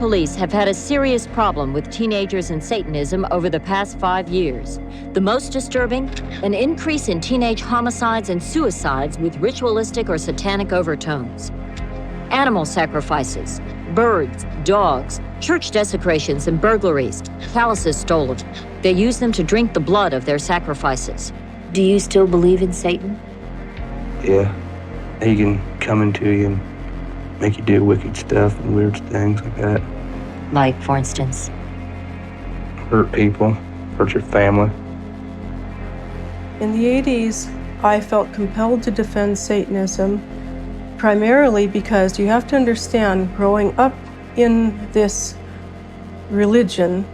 Police have had a serious problem with teenagers and Satanism over the past 5 years. The most disturbing, an increase in teenage homicides and suicides with ritualistic or satanic overtones. Animal sacrifices, birds, dogs, church desecrations and burglaries, palaces stolen. They use them to drink the blood of their sacrifices. Do you still believe in Satan? Yeah. He can come into you and make you do wicked stuff and weird things like that. Like, for instance? Hurt people, hurt your family. In the 80s, I felt compelled to defend Satanism, primarily because you have to understand, growing up in this religion,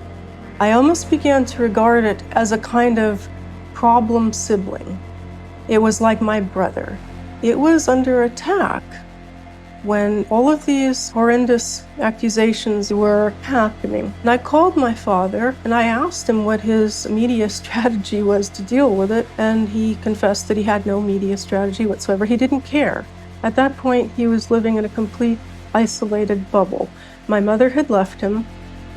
I almost began to regard it as a kind of problem sibling. It was like my brother. It was under attack when all of these horrendous accusations were happening. And I called my father and I asked him what his media strategy was to deal with it, and he confessed that he had no media strategy whatsoever. He didn't care. At that point, he was living in a complete isolated bubble. My mother had left him,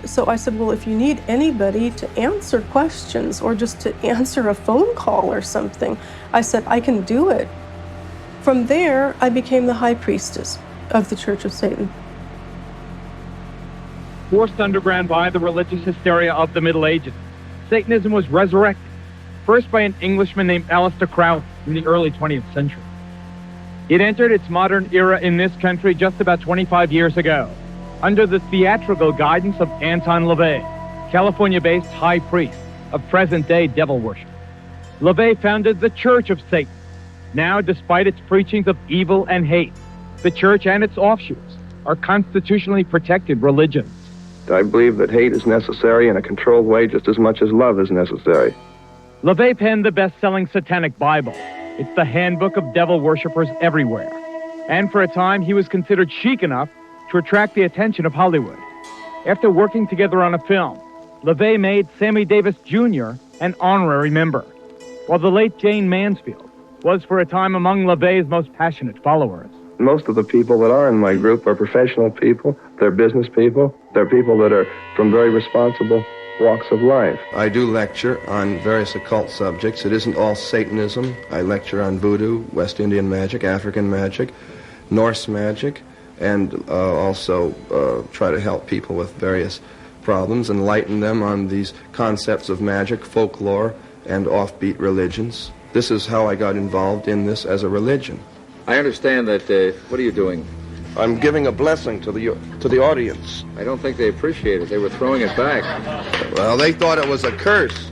so I said, well, if you need anybody to answer questions or just to answer a phone call or something, I said, I can do it. From there, I became the high priestess of the Church of Satan. Forced underground by the religious hysteria of the Middle Ages, Satanism was resurrected, first by an Englishman named Aleister Crowley in the early 20th century. It entered its modern era in this country just about 25 years ago, under the theatrical guidance of Anton LaVey, California-based high priest of present-day devil worship. LaVey founded the Church of Satan. Now, despite its preachings of evil and hate, the Church and its offshoots are constitutionally protected religions. I believe that hate is necessary in a controlled way just as much as love is necessary. LaVey penned the best-selling Satanic Bible. It's the handbook of devil worshippers everywhere. And for a time, he was considered chic enough to attract the attention of Hollywood. After working together on a film, LaVey made Sammy Davis Jr. an honorary member, while the late Jane Mansfield was for a time among LaVey's most passionate followers. Most of the people that are in my group are professional people, they're business people, they're people that are from very responsible walks of life. I do lecture on various occult subjects. It isn't all Satanism. I lecture on voodoo, West Indian magic, African magic, Norse magic, and also try to help people with various problems, enlighten them on these concepts of magic, folklore, and offbeat religions. This is how I got involved in this as a religion. I understand that, what are you doing? I'm giving a blessing to the audience. I don't think they appreciate it. They were throwing it back. Well, they thought it was a curse.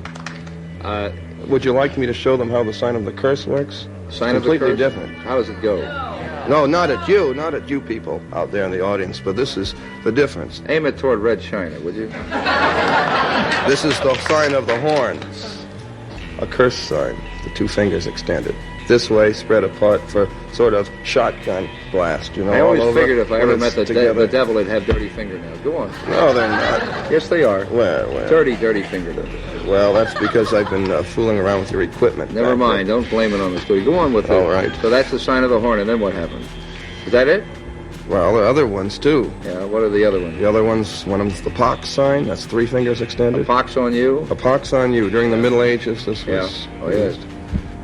Would you like me to show them how the sign of the curse works? Sign of the curse? Completely different. How does it go? No, not at you people out there in the audience, but this is the difference. Aim it toward Red China, would you? This is the sign of the horns. A curse sign, the two fingers extended. This way, spread apart for sort of shotgun blast, you know. I always all over, figured if I ever met the devil, he'd have dirty fingernails. Go on. No, they're not. Yes, they are. Well. Dirty fingernails. Well, that's because I've been fooling around with your equipment. Never mind. Don't blame it on the studio. Go on with it. All right. So that's the sign of the horn, and then what happens? Is that it? Well, there are other ones, too. Yeah, what are the other ones? The other ones, one of them's the pox sign. That's 3 fingers extended. A pox on you? A pox on you. During the Middle Ages, this was yes.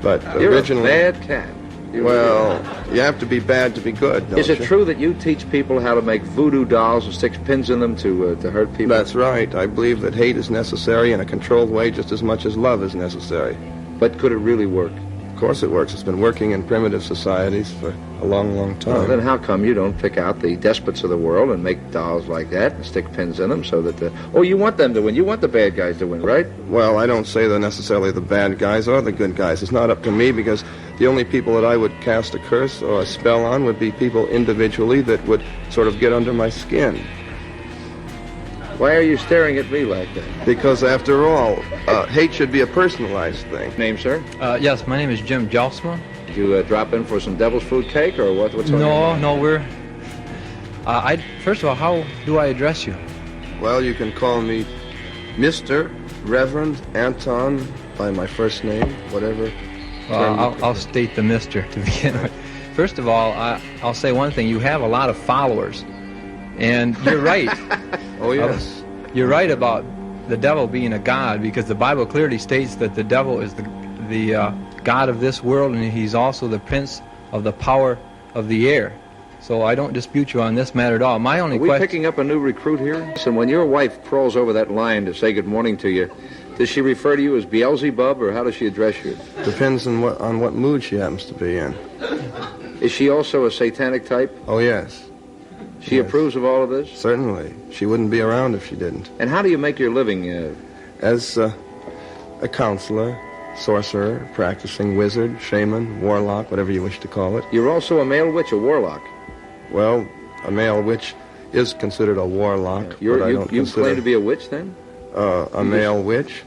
But You're originally... a bad cat. Well, you have to be bad to be good, don't you? Is it true that you teach people how to make voodoo dolls and stick pins in them to hurt people? That's right. I believe that hate is necessary in a controlled way just as much as love is necessary. But could it really work? Of course it works. It's been working in primitive societies for a long, long time. Well, then how come you don't pick out the despots of the world and make dolls like that and stick pins in them so that you want them to win. You want the bad guys to win, right? Well, I don't say they're necessarily the bad guys or the good guys. It's not up to me because the only people that I would cast a curse or a spell on would be people individually that would sort of get under my skin. Why are you staring at me like that? Because after all, hate should be a personalized thing. Name, sir? Yes, my name is Jim Jelsma. Did you drop in for some devil's food cake or what's on your mind? No, we're... first of all, how do I address you? Well, you can call me Mr. Reverend Anton by my first name, whatever. Well, I'll state the Mr. to begin with. First of all, I'll say one thing. You have a lot of followers. And you're right. Oh, yes. You're right about the devil being a god, because the Bible clearly states that the devil is the god of this world, and he's also the prince of the power of the air. So I don't dispute you on this matter at all. My only Are we question... picking up a new recruit here? So when your wife crawls over that line to say good morning to you, does she refer to you as Beelzebub, or how does she address you? Depends on what mood she happens to be in. Is she also a satanic type? Oh, yes. She approves of all of this? Certainly. She wouldn't be around if she didn't. And how do you make your living? As a counselor, sorcerer, practicing wizard, shaman, warlock, whatever you wish to call it. You're also a male witch, a warlock. Well, a male witch is considered a warlock, but I don't you consider... claim to be a witch, then? A male witch?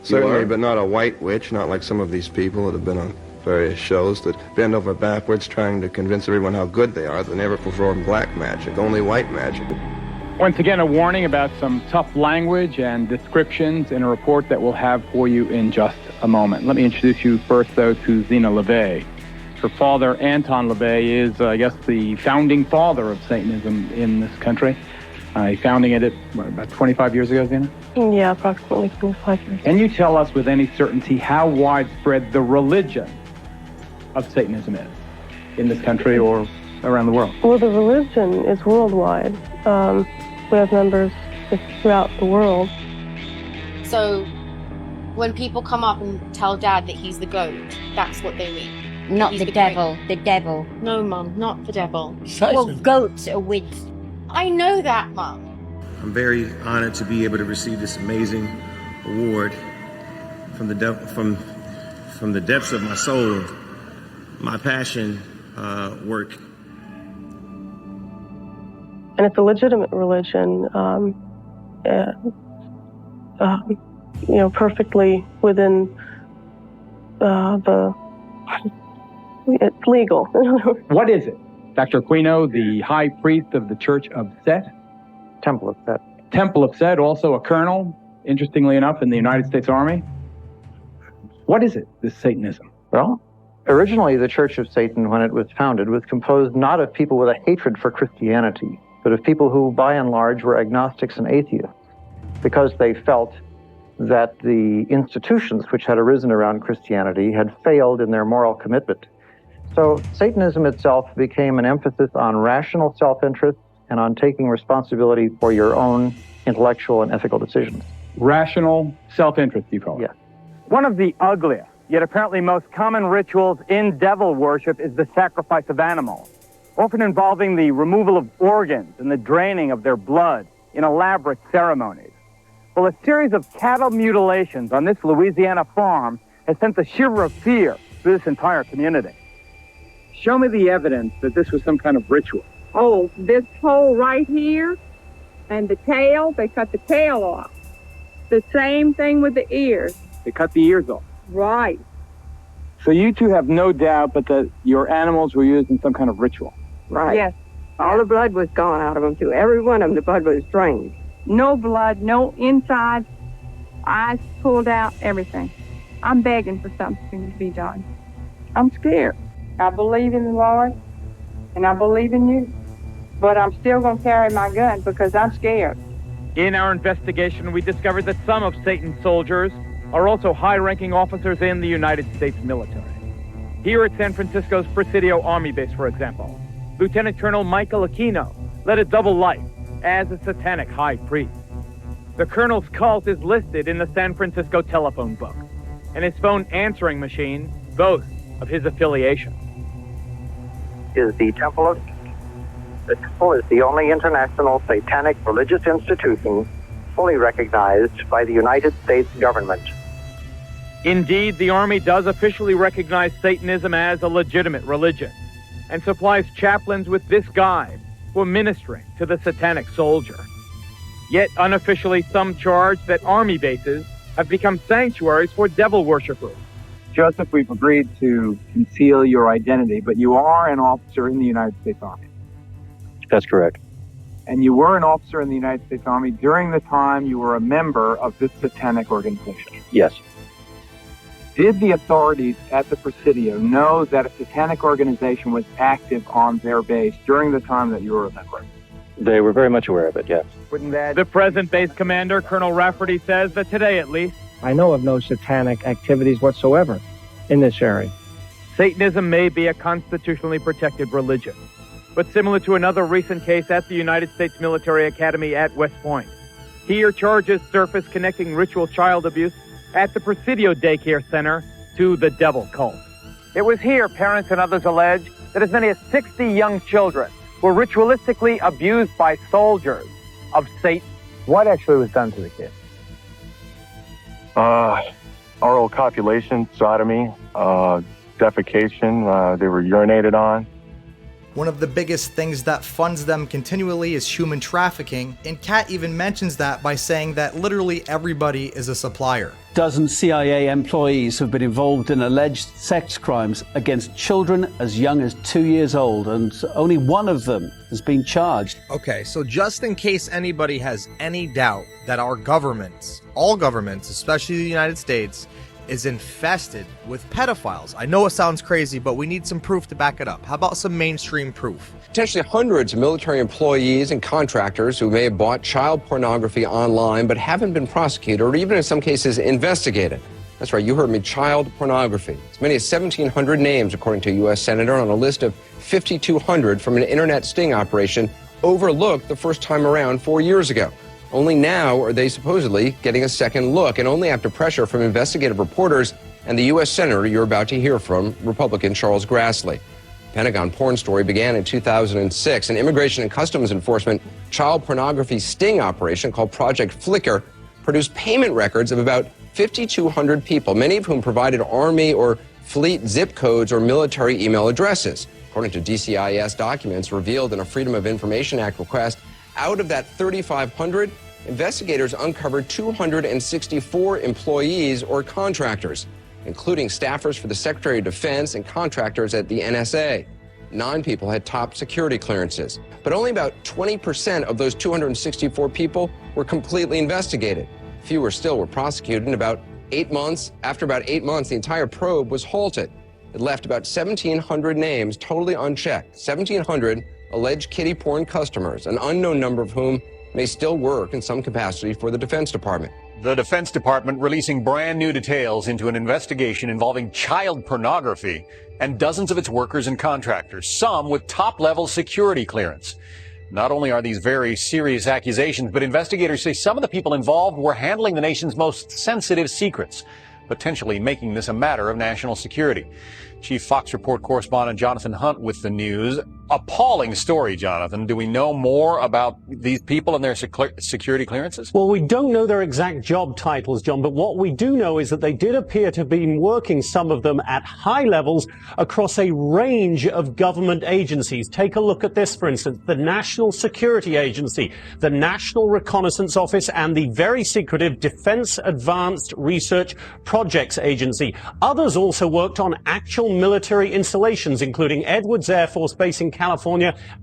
Certainly, but not a white witch, not like some of these people that have been on various shows that bend over backwards trying to convince everyone how good they are. They never perform black magic, only white magic. Once again, a warning about some tough language and descriptions in a report that we'll have for you in just a moment. Let me introduce you first, though, to Zena LeVay. Her father, Anton LeVay, is, I guess, the founding father of Satanism in this country. Founding it about 25 years ago, Zena? Yeah, approximately 25 years. Can you tell us with any certainty how widespread the religion of Satanism is in this country or around the world? Well, the religion is worldwide. We have members throughout the world. So when people come up and tell Dad that he's the goat, that's what they mean. Not the devil, the devil. No, Mum, not the devil. Well, goats are with... I know that, Mum. I'm very honored to be able to receive this amazing award from the depths of my soul. My passion, work. And it's a legitimate religion, perfectly within it's legal. What is it? Dr. Aquino, the high priest of the Church of Set? Temple of Set. Temple of Set, also a colonel, interestingly enough, in the United States Army. What is it, this Satanism? Well, originally the Church of Satan, when it was founded, was composed not of people with a hatred for Christianity, but of people who, by and large, were agnostics and atheists, because they felt that the institutions which had arisen around Christianity had failed in their moral commitment. So Satanism itself became an emphasis on rational self-interest and on taking responsibility for your own intellectual and ethical decisions. Rational self-interest, you call it? Yes. One of the ugliest, yet apparently most common rituals in devil worship is the sacrifice of animals, often involving the removal of organs and the draining of their blood in elaborate ceremonies. Well, a series of cattle mutilations on this Louisiana farm has sent a shiver of fear through this entire community. Show me the evidence that this was some kind of ritual. Oh, this hole right here and the tail, they cut the tail off. The same thing with the ears. They cut the ears off. Right. So you two have no doubt but that your animals were used in some kind of ritual. Right. Yes. All the blood was gone out of them, too. Every one of them, the blood was drained. No blood, no inside, eyes pulled out, everything. I'm begging for something to be done. I'm scared. I believe in the Lord, and I believe in you. But I'm still going to carry my gun because I'm scared. In our investigation, we discovered that some of Satan's soldiers are also high-ranking officers in the United States military. Here at San Francisco's Presidio Army Base, for example, Lieutenant Colonel Michael Aquino led a double life as a satanic high priest. The colonel's cult is listed in the San Francisco telephone book, and his phone answering machine boasts of his affiliation. The Temple is the only international satanic religious institution fully recognized by the United States government. Indeed, the Army does officially recognize Satanism as a legitimate religion and supplies chaplains with this guide for ministering to the satanic soldier. Yet unofficially, some charge that Army bases have become sanctuaries for devil worshippers. Joseph, we've agreed to conceal your identity, but you are an officer in the United States Army. That's correct. And you were an officer in the United States Army during the time you were a member of this satanic organization. Yes. Did the authorities at the Presidio know that a satanic organization was active on their base during the time that you were a member? They were very much aware of it, yes. The present base commander, Colonel Rafferty, says that today, at least, I know of no satanic activities whatsoever in this area. Satanism may be a constitutionally protected religion, but similar to another recent case at the United States Military Academy at West Point, here charges surface connecting ritual child abuse at the Presidio Daycare Center to the devil cult. It was here parents and others allege that as many as 60 young children were ritualistically abused by soldiers of Satan. What actually was done to the kids? Oral copulation, sodomy, defecation, they were urinated on. One of the biggest things that funds them continually is human trafficking, and Kat even mentions that by saying that literally everybody is a supplier. Dozens CIA employees have been involved in alleged sex crimes against children as young as 2 years old, and only one of them has been charged. Okay, so just in case anybody has any doubt that our governments, all governments, especially the United States, is infested with pedophiles. I know it sounds crazy, but we need some proof to back it up. How about some mainstream proof? Potentially hundreds of military employees and contractors who may have bought child pornography online but haven't been prosecuted or even in some cases investigated. That's right, you heard me, child pornography. As many as 1,700 names, according to a U.S. Senator, on a list of 5,200 from an internet sting operation overlooked the first time around 4 years ago. Only now are they supposedly getting a second look, and only after pressure from investigative reporters and the U.S. Senator you're about to hear from, Republican Charles Grassley. Pentagon porn story began in 2006. An Immigration and Customs Enforcement child pornography sting operation called Project Flicker produced payment records of about 5,200 people, many of whom provided Army or fleet zip codes or military email addresses. According to DCIS documents revealed in a Freedom of Information Act request, out of that 3,500, investigators uncovered 264 employees or contractors, including staffers for the Secretary of Defense and contractors at the NSA. 9 people had top security clearances, but only about 20% of those 264 people were completely investigated. Fewer still were prosecuted, and after about 8 months, the entire probe was halted. It left about 1,700 names totally unchecked, 1,700 alleged kiddie porn customers, an unknown number of whom may still work in some capacity for the Defense Department. The Defense Department releasing brand new details into an investigation involving child pornography and dozens of its workers and contractors, some with top-level security clearance. Not only are these very serious accusations, but investigators say some of the people involved were handling the nation's most sensitive secrets, potentially making this a matter of national security. Chief Fox Report correspondent Jonathan Hunt with the news. Appalling story, Jonathan. Do we know more about these people and their security clearances? Well, we don't know their exact job titles, John, but what we do know is that they did appear to have been working, some of them, at high levels across a range of government agencies. Take a look at this, for instance, the National Security Agency, the National Reconnaissance Office, and the very secretive Defense Advanced Research Projects Agency. Others also worked on actual military installations, including Edwards Air Force Base in California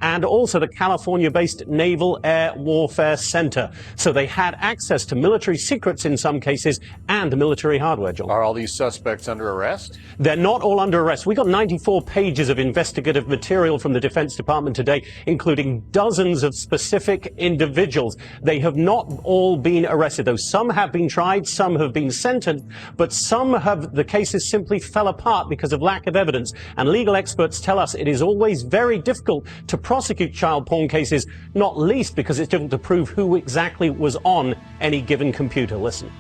and also the California-based Naval Air Warfare Center. So they had access to military secrets in some cases and military hardware, John. Are all these suspects under arrest? They're not all under arrest. We got 94 pages of investigative material from the Defense Department today, including dozens of specific individuals. They have not all been arrested, though. Some have been tried, some have been sentenced, but the cases simply fell apart because of lack of evidence. And legal experts tell us it is always very difficult to prosecute child porn cases, not least because it's difficult to prove who exactly was on any given computer. Listen.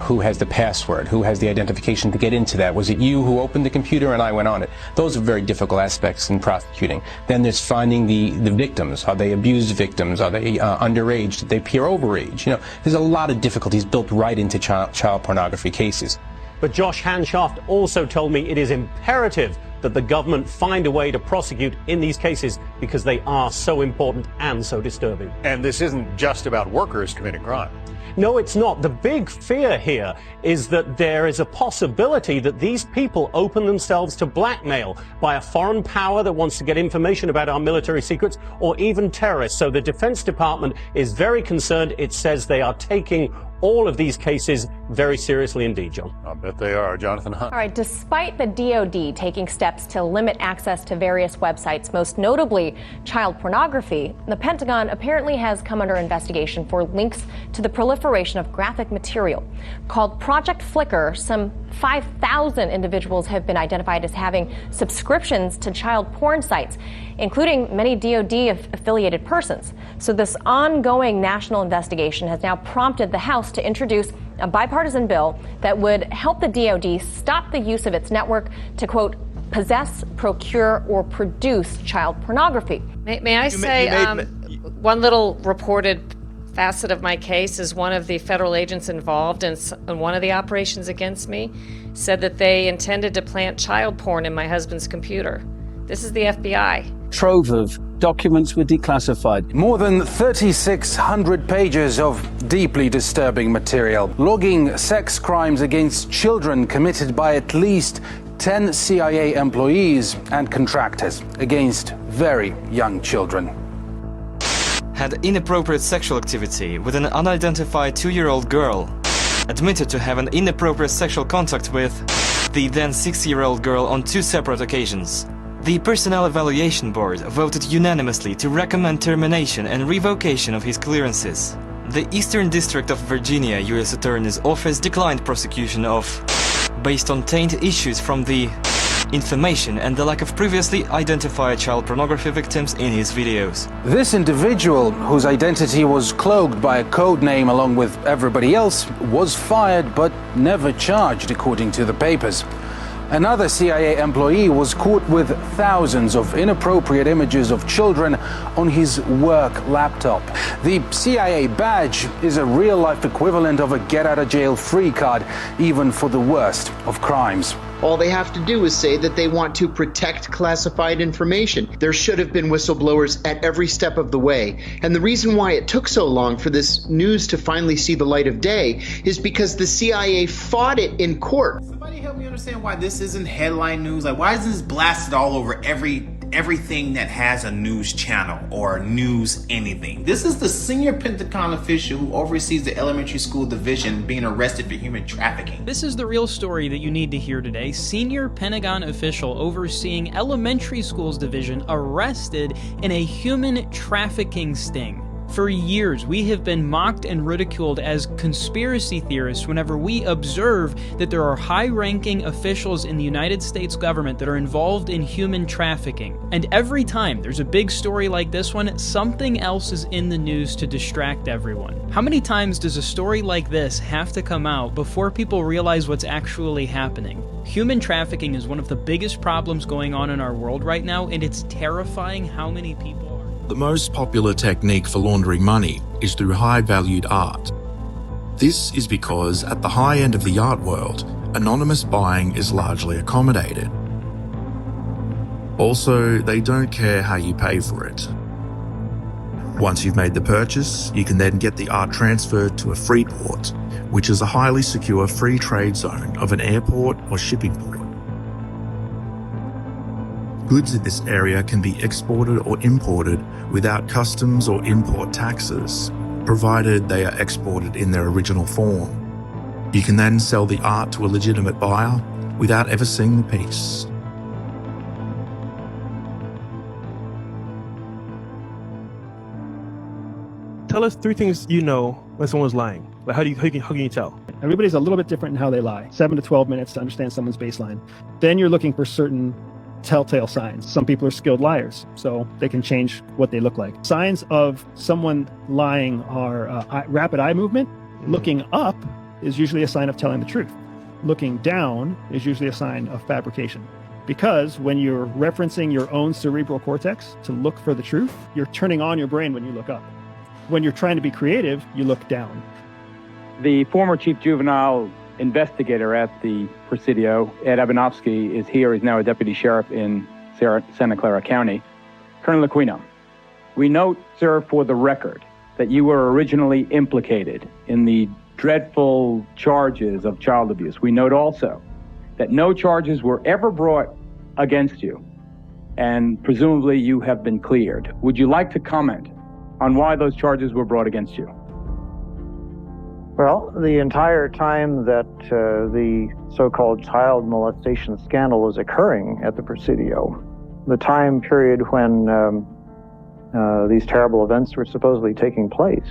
Who has the password? Who has the identification to get into that? Was it you who opened the computer and I went on it? Those are very difficult aspects in prosecuting. Then there's finding the victims. Are they abused victims? Are they underage? Did they appear overage? You know, there's a lot of difficulties built right into child pornography cases. But Josh Hanshaft also told me it is imperative that the government find a way to prosecute in these cases because they are so important and so disturbing. And this isn't just about workers committing crime. No, it's not. The big fear here is that there is a possibility that these people open themselves to blackmail by a foreign power that wants to get information about our military secrets, or even terrorists. So the Defense Department is very concerned. It says they are taking all of these cases very seriously indeed, John. I bet they are. Jonathan Hunt. All right, despite the DoD taking steps to limit access to various websites, most notably child pornography, the Pentagon apparently has come under investigation for links to the proliferation of graphic material. Called Project Flickr, some 5,000 individuals have been identified as having subscriptions to child porn sites, including many DoD-affiliated persons. So this ongoing national investigation has now prompted the House to introduce a bipartisan bill that would help the DoD stop the use of its network to, quote, possess, procure, or produce child pornography. May I say, one little reported facet of my case is one of the federal agents involved in one of the operations against me said that they intended to plant child porn in my husband's computer. This is the FBI. Trove of documents were declassified. More than 3,600 pages of deeply disturbing material, logging sex crimes against children committed by at least 10 CIA employees and contractors against very young children. Had inappropriate sexual activity with an unidentified 2-year-old girl. Admitted to have an inappropriate sexual contact with the then 6-year-old girl on 2 separate occasions. The Personnel Evaluation Board voted unanimously to recommend termination and revocation of his clearances. The Eastern District of Virginia U.S. Attorney's Office declined prosecution of, based on taint issues from the information and the lack of previously identified child pornography victims in his videos. This individual, whose identity was cloaked by a code name along with everybody else, was fired but never charged, according to the papers. Another CIA employee was caught with thousands of inappropriate images of children on his work laptop. The CIA badge is a real-life equivalent of a get-out-of-jail-free card, even for the worst of crimes. All they have to do is say that they want to protect classified information. There should have been whistleblowers at every step of the way. And the reason why it took so long for this news to finally see the light of day is because the CIA fought it in court. Somebody help me understand why this isn't headline news. Like, why isn't this blasted all over everything that has a news channel or news anything? This is the senior Pentagon official who oversees the elementary school division being arrested for human trafficking. This is the real story that you need to hear today. Senior Pentagon official overseeing elementary schools division arrested in a human trafficking sting. For years, we have been mocked and ridiculed as conspiracy theorists whenever we observe that there are high-ranking officials in the United States government that are involved in human trafficking. And every time there's a big story like this one, something else is in the news to distract everyone. How many times does a story like this have to come out before people realize what's actually happening? Human trafficking is one of the biggest problems going on in our world right now, and it's terrifying how many people are. The most popular technique for laundering money is through high-valued art. This is because at the high end of the art world, anonymous buying is largely accommodated. Also, they don't care how you pay for it. Once you've made the purchase, you can then get the art transferred to a free port, which is a highly secure free trade zone of an airport or shipping port. Goods in this area can be exported or imported without customs or import taxes, provided they are exported in their original form. You can then sell the art to a legitimate buyer without ever seeing the piece. Tell us 3 things you know when someone's lying. Like how can you tell? Everybody's a little bit different in how they lie. 7 to 12 minutes to understand someone's baseline. Then you're looking for certain telltale signs. Some people are skilled liars, so they can change what they look like. Signs of someone lying are rapid eye movement. Looking up is usually a sign of telling the truth. Looking down is usually a sign of fabrication. Because when you're referencing your own cerebral cortex to look for the truth, you're turning on your brain when you look up. When you're trying to be creative, you look down. The former chief juvenile investigator at the Presidio, Ed Abanovsky, is here. He's now a deputy sheriff in Santa Clara County. Colonel Aquino, we note, sir, for the record, that you were originally implicated in the dreadful charges of child abuse. We note also that no charges were ever brought against you, and presumably you have been cleared. Would you like to comment on why those charges were brought against you? Well, the entire time that the so-called child molestation scandal was occurring at the Presidio, the time period when these terrible events were supposedly taking place,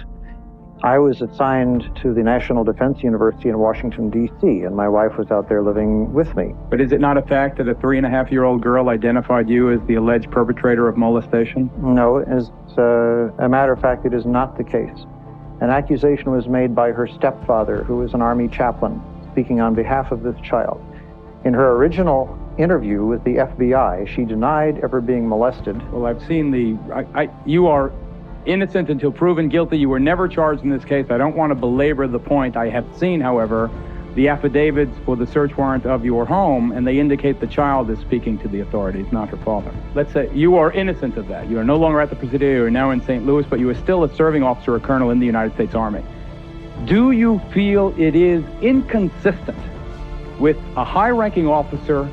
I was assigned to the National Defense University in Washington, D.C., and my wife was out there living with me. But is it not a fact that a 3.5-year-old girl identified you as the alleged perpetrator of molestation? No, as a matter of fact, it is not the case. An accusation was made by her stepfather, who was an Army chaplain, speaking on behalf of this child. In her original interview with the FBI, she denied ever being molested. Well, I've seen you are innocent until proven guilty. You were never charged in this case. I don't want to belabor the point. I have seen, however, the affidavits for the search warrant of your home, and they indicate the child is speaking to the authorities, not her father. Let's say you are innocent of that. You are no longer at the Presidio. You are now in St. Louis, but you are still a serving officer or colonel in the United States Army. Do you feel it is inconsistent with a high-ranking officer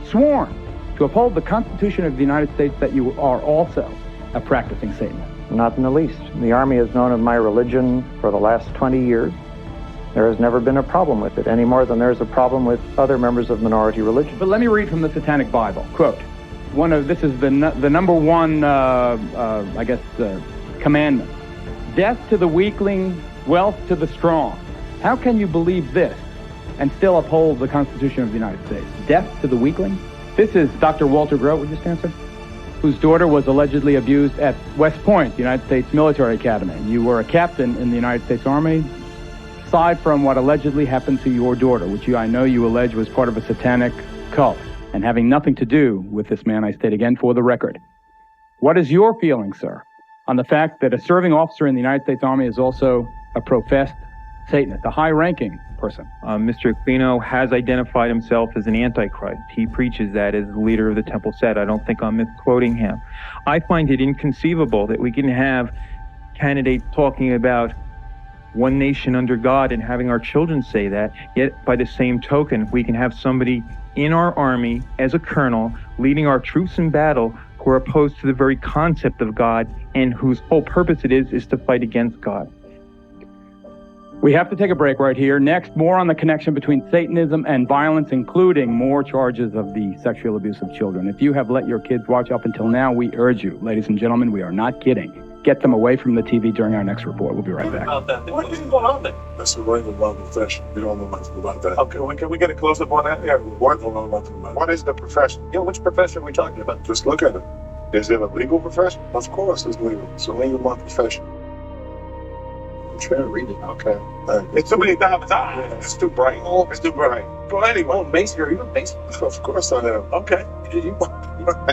sworn to uphold the Constitution of the United States that you are also a practicing Satanist? Not in the least. The Army has known of my religion for the last 20 years. There has never been a problem with it, any more than there's a problem with other members of minority religions. But let me read from the Satanic Bible. Quote, this is the number one, commandment. Death to the weakling, wealth to the strong. How can you believe this and still uphold the Constitution of the United States? Death to the weakling? This is Dr. Walter Grote, would you stand, sir? Whose daughter was allegedly abused at West Point, the United States Military Academy. You were a captain in the United States Army. Aside from what allegedly happened to your daughter, which I know you allege was part of a satanic cult, and having nothing to do with this man, I state again for the record, what is your feeling, sir, on the fact that a serving officer in the United States Army is also a professed Satanist, a high-ranking person? Mr. Aquino has identified himself as an antichrist. He preaches that as the leader of the temple set. I don't think I'm misquoting him. I find it inconceivable that we can have candidates talking about one nation under God and having our children say that, yet by the same token, we can have somebody in our army as a colonel leading our troops in battle who are opposed to the very concept of God and whose whole purpose it is to fight against God. We have to take a break right here. Next, more on the connection between Satanism and violence, including more charges of the sexual abuse of children. If you have let your kids watch up until now, we urge you, ladies and gentlemen, we are not kidding. Get them away from the TV during our next report. We'll be right back. What is going on there? That's a regular profession. We don't know much about that. Okay, can we get a close-up on that? Yeah, we don't know much about it. What is the profession? Yeah, which profession are we talking about? Just look at it. Is it a legal profession? Of course it's legal. It's a legal profession. I'm trying to read it. Okay. It's too many diamonds. It's too bright. It's too bright. Well, anyway. Mason, are you a Mason? Of course I am. Okay.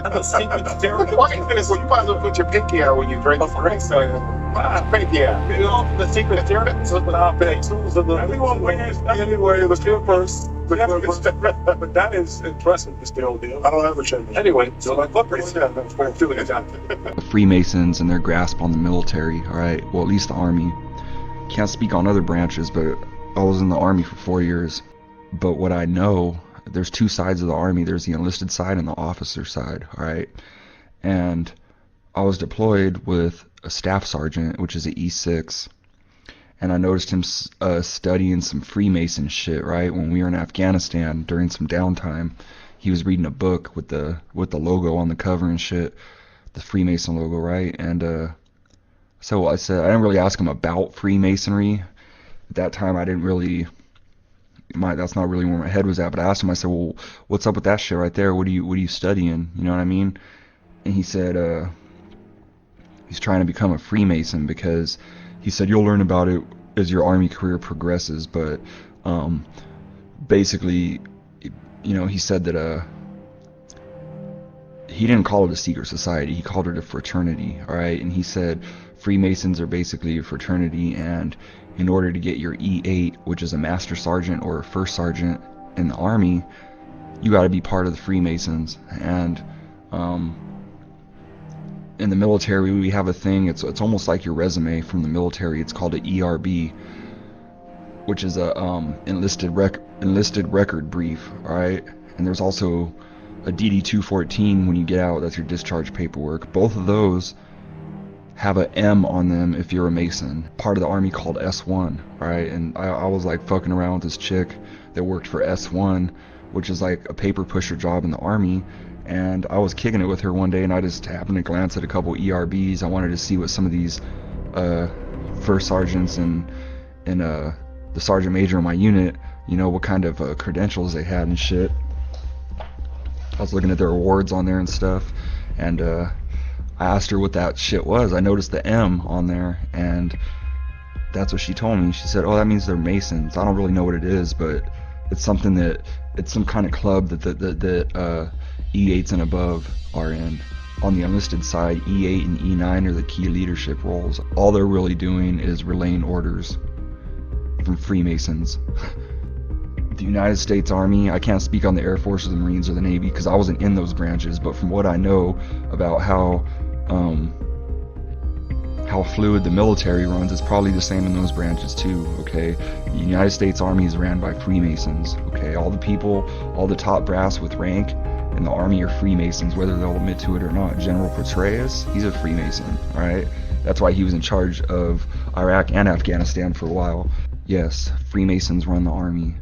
That's a secret terror. Why you finish? Well, you might as well put your pinky out when you drink. Of course I am. Pinky out. The secret terror. So anyway, let's do it first. But that is impressive, this deal. I don't have a change. Anyway, so like, look, the Freemasons and their grasp on the military, all right, well, at least the Army. Can't speak on other branches, but I was in the Army for 4 years. But what I know, there's two sides of the Army. There's the enlisted side and the officer side, all right? And I was deployed with a staff sergeant, which is an E6, and I noticed him studying some Freemason shit, right? When we were in Afghanistan during some downtime, he was reading a book with the logo on the cover and shit, the Freemason logo, right? And so I said, I didn't really ask him about Freemasonry. At that time, I didn't really, that's not really where my head was at, but I asked him, I said, well, what's up with that shit right there? What are you studying? You know what I mean? And he said, he's trying to become a Freemason because he said, you'll learn about it as your Army career progresses, but basically, you know, he said that he didn't call it a secret society, he called it a fraternity, all right? And he said Freemasons are basically a fraternity, and in order to get your E8, which is a master sergeant or a first sergeant in the Army, you got to be part of the Freemasons. And in the military, we have a thing, it's almost like your resume from the military. It's called an ERB, which is a enlisted record brief, all right? And there's also a DD-214 when you get out. That's your discharge paperwork. Both of those have an M on them if you're a Mason. Part of the Army called S1, right? And I was like fucking around with this chick that worked for S1, which is like a paper pusher job in the Army. And I was kicking it with her one day, and I just happened to glance at a couple ERBs. I wanted to see what some of these first sergeants and the sergeant major in my unit, you know, what kind of credentials they had and shit. I was looking at their awards on there and stuff, and I asked her what that shit was. I noticed the M on there, and that's what she told me. She said, oh, that means they're Masons. I don't really know what it is, but it's something that, it's some kind of club that E8s and above are in. On the enlisted side, E8 and E9 are the key leadership roles. All they're really doing is relaying orders from Freemasons. The United States Army, I can't speak on the Air Force or the Marines or the Navy because I wasn't in those branches, but from what I know about how fluid the military runs, it's probably the same in those branches too, okay? The United States Army is ran by Freemasons, okay? All the people, all the top brass with rank in the Army are Freemasons, whether they'll admit to it or not. General Petraeus, he's a Freemason, right? That's why he was in charge of Iraq and Afghanistan for a while. Yes, Freemasons run the Army.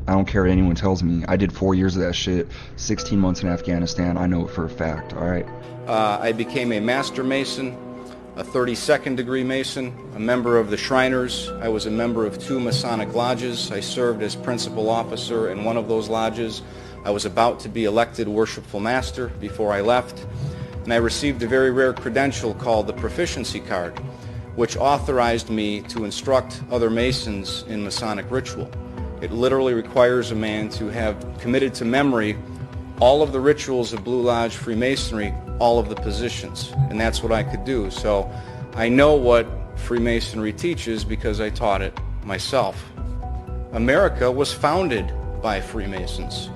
I don't care what anyone tells me. I did 4 years of that shit, 16 months in Afghanistan. I know it for a fact, all right? I became a Master Mason, a 32nd degree Mason, a member of the Shriners. I was a member of 2 Masonic lodges. I served as principal officer in one of those lodges. I was about to be elected Worshipful Master before I left, and I received a very rare credential called the Proficiency Card, which authorized me to instruct other Masons in Masonic ritual. It literally requires a man to have committed to memory all of the rituals of Blue Lodge Freemasonry, all of the positions, and that's what I could do. So I know what Freemasonry teaches because I taught it myself. America was founded by Freemasons,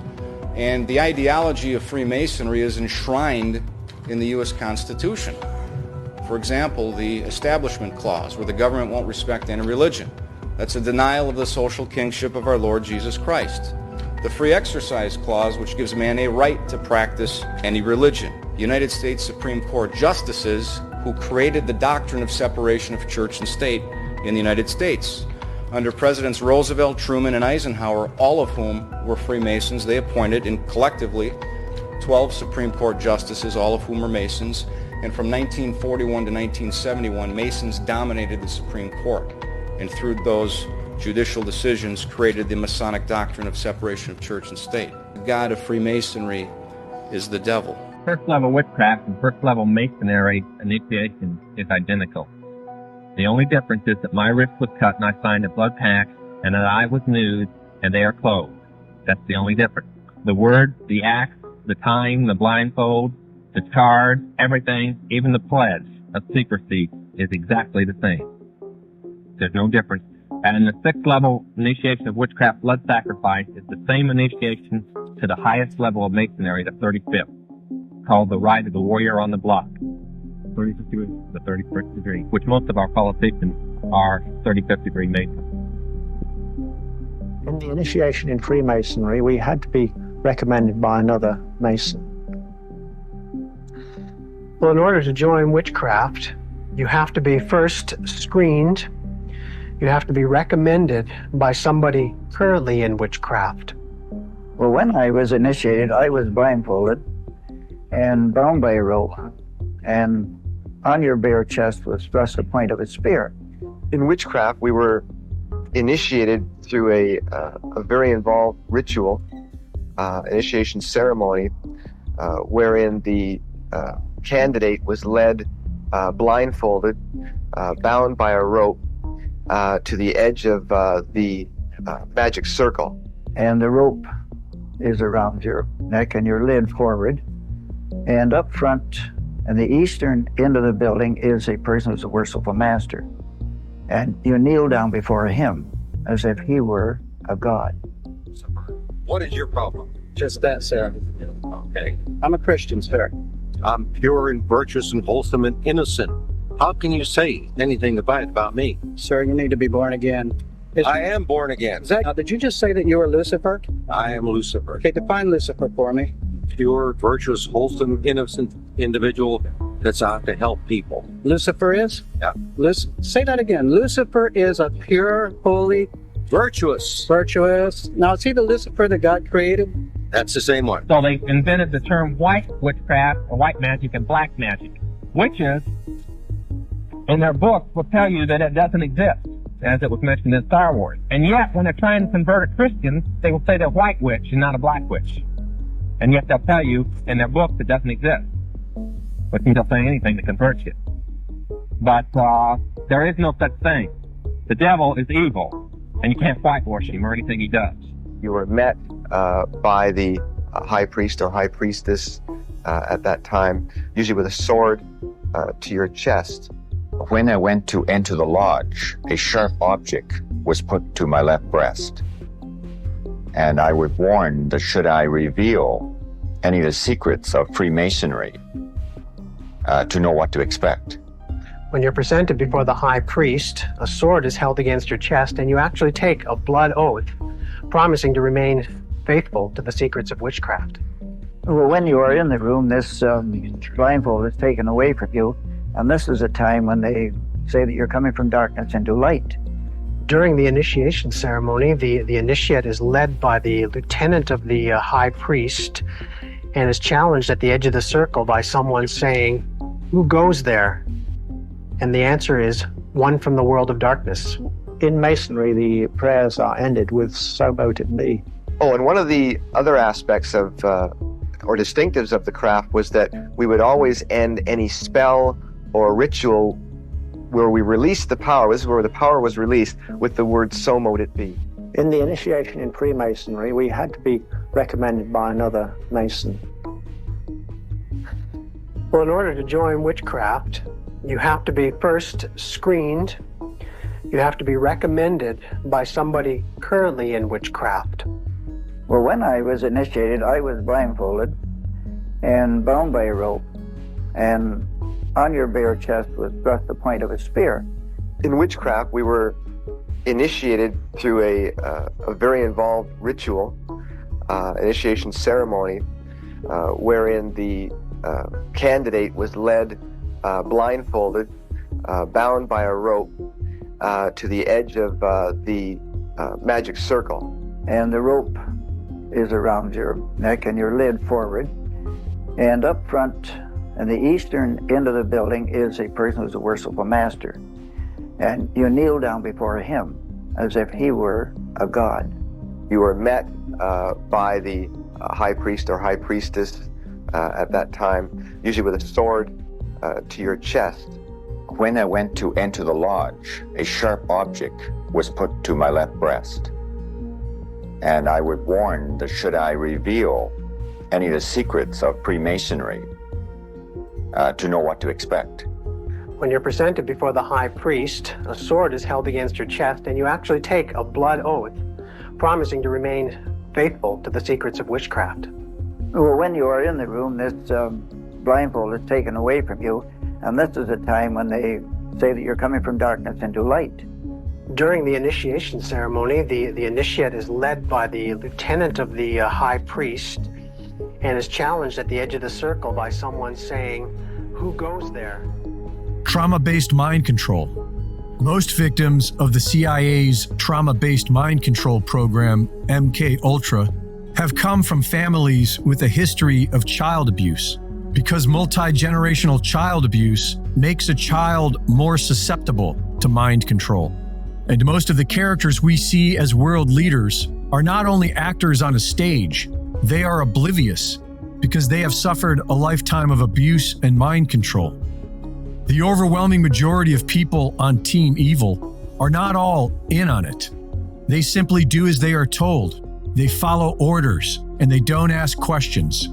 and the ideology of Freemasonry is enshrined in the U.S. Constitution. For example, the Establishment Clause, where the government won't respect any religion. That's a denial of the social kingship of our Lord Jesus Christ. The Free Exercise Clause, which gives man a right to practice any religion. The United States Supreme Court justices who created the doctrine of separation of church and state in the United States. Under Presidents Roosevelt, Truman, and Eisenhower, all of whom were Freemasons, they appointed, and collectively, 12 Supreme Court justices, all of whom are Masons. And from 1941 to 1971, Masons dominated the Supreme Court, and through those judicial decisions created the Masonic doctrine of separation of church and state. The God of Freemasonry is the devil. First level witchcraft and first level masonry initiation is identical. The only difference is that my wrist was cut and I signed a blood pact, and that I was nude and they are clothed. That's the only difference. The word, the act, the time, the blindfold, the charge, everything, even the pledge of secrecy is exactly the same. There's no difference. And the 6th level initiation of witchcraft blood sacrifice is the same initiation to the highest level of masonry, the 35th, called the Rite of the Warrior on the Block. 35th degree, the 31st degree, which most of our politicians are 35th degree Masons. In the initiation in Freemasonry, we had to be recommended by another Mason. Well, in order to join witchcraft, you have to be first screened. You have to be recommended by somebody currently in witchcraft. Well, when I was initiated, I was blindfolded and bound by a rope, and on your bare chest was thrust the point of a spear. In witchcraft, we were initiated through a very involved ritual, initiation ceremony, wherein the candidate was led blindfolded, bound by a rope, to the edge of the magic circle. And the rope is around your neck and your lid forward. And up front, in the eastern end of the building, is a person who's a worshipful master. And you kneel down before him as if he were a god. What is your problem? Just that, sir. Okay. I'm a Christian, sir. I'm pure and virtuous and wholesome and innocent. How can you say anything about me? Sir, you need to be born again. I am born again. Did you just say that you are Lucifer? I am Lucifer. Okay, define Lucifer for me. Pure, virtuous, wholesome, innocent individual that's out to help people. Lucifer is? Yeah. Say that again. Lucifer is a pure, holy, Virtuous. Now, is he the Lucifer that God created? That's the same one. So they invented the term white witchcraft, or white magic, and black magic. Witches, in their books, will tell you that it doesn't exist, as it was mentioned in Star Wars. And yet, when they're trying to convert a Christian, they will say they're white witch and not a black witch. And yet they'll tell you in their books it doesn't exist. But they'll say anything to convert you. But there is no such thing. The devil is evil, and you can't whitewash him or anything he does. You were met by the high priest or high priestess at that time, usually with a sword to your chest. When I went to enter the lodge, a sharp object was put to my left breast. And I was warned that should I reveal any of the secrets of Freemasonry, to know what to expect. When you're presented before the high priest, a sword is held against your chest, and you actually take a blood oath, promising to remain faithful to the secrets of witchcraft. Well, when you are in the room, this blindfold is taken away from you, and this is a time when they say that you're coming from darkness into light. During the initiation ceremony, the initiate is led by the lieutenant of the high priest and is challenged at the edge of the circle by someone saying, "Who goes there?" And the answer is, "One from the world of darkness." In Masonry, the prayers are ended with "So mote it be." Oh, and one of the other aspects of, or distinctives of the craft was that we would always end any spell or ritual where we released the power, this is where the power was released, with the word "So mote it be." In the initiation in Freemasonry, we had to be recommended by another Mason. Well, in order to join witchcraft, you have to be first screened. You have to be recommended by somebody currently in witchcraft. Well, when I was initiated, I was blindfolded and bound by a rope, and on your bare chest was thrust the point of a spear. In witchcraft, we were initiated through a very involved ritual, initiation ceremony, wherein the candidate was led blindfolded, bound by a rope to the edge of the magic circle. And the rope is around your neck and your lid forward. And up front, in the eastern end of the building, is a person who's a worshipful master. And you kneel down before him as if he were a god. You were met by the high priest or high priestess at that time, usually with a sword to your chest. When I went to enter the lodge, a sharp object was put to my left breast. And I was warned that should I reveal any of the secrets of Freemasonry, to know what to expect. When you're presented before the high priest, a sword is held against your chest, and you actually take a blood oath, promising to remain faithful to the secrets of witchcraft. Well, when you are in the room, this blindfold is taken away from you, and this is a time when they say that you're coming from darkness into light. During the initiation ceremony, the initiate is led by the lieutenant of the high priest and is challenged at the edge of the circle by someone saying, "Who goes there?" Trauma-based mind control. Most victims of the CIA's trauma-based mind control program, MK Ultra, have come from families with a history of child abuse, because multi-generational child abuse makes a child more susceptible to mind control. And most of the characters we see as world leaders are not only actors on a stage, they are oblivious because they have suffered a lifetime of abuse and mind control. The overwhelming majority of people on Team Evil are not all in on it. They simply do as they are told. They follow orders and they don't ask questions.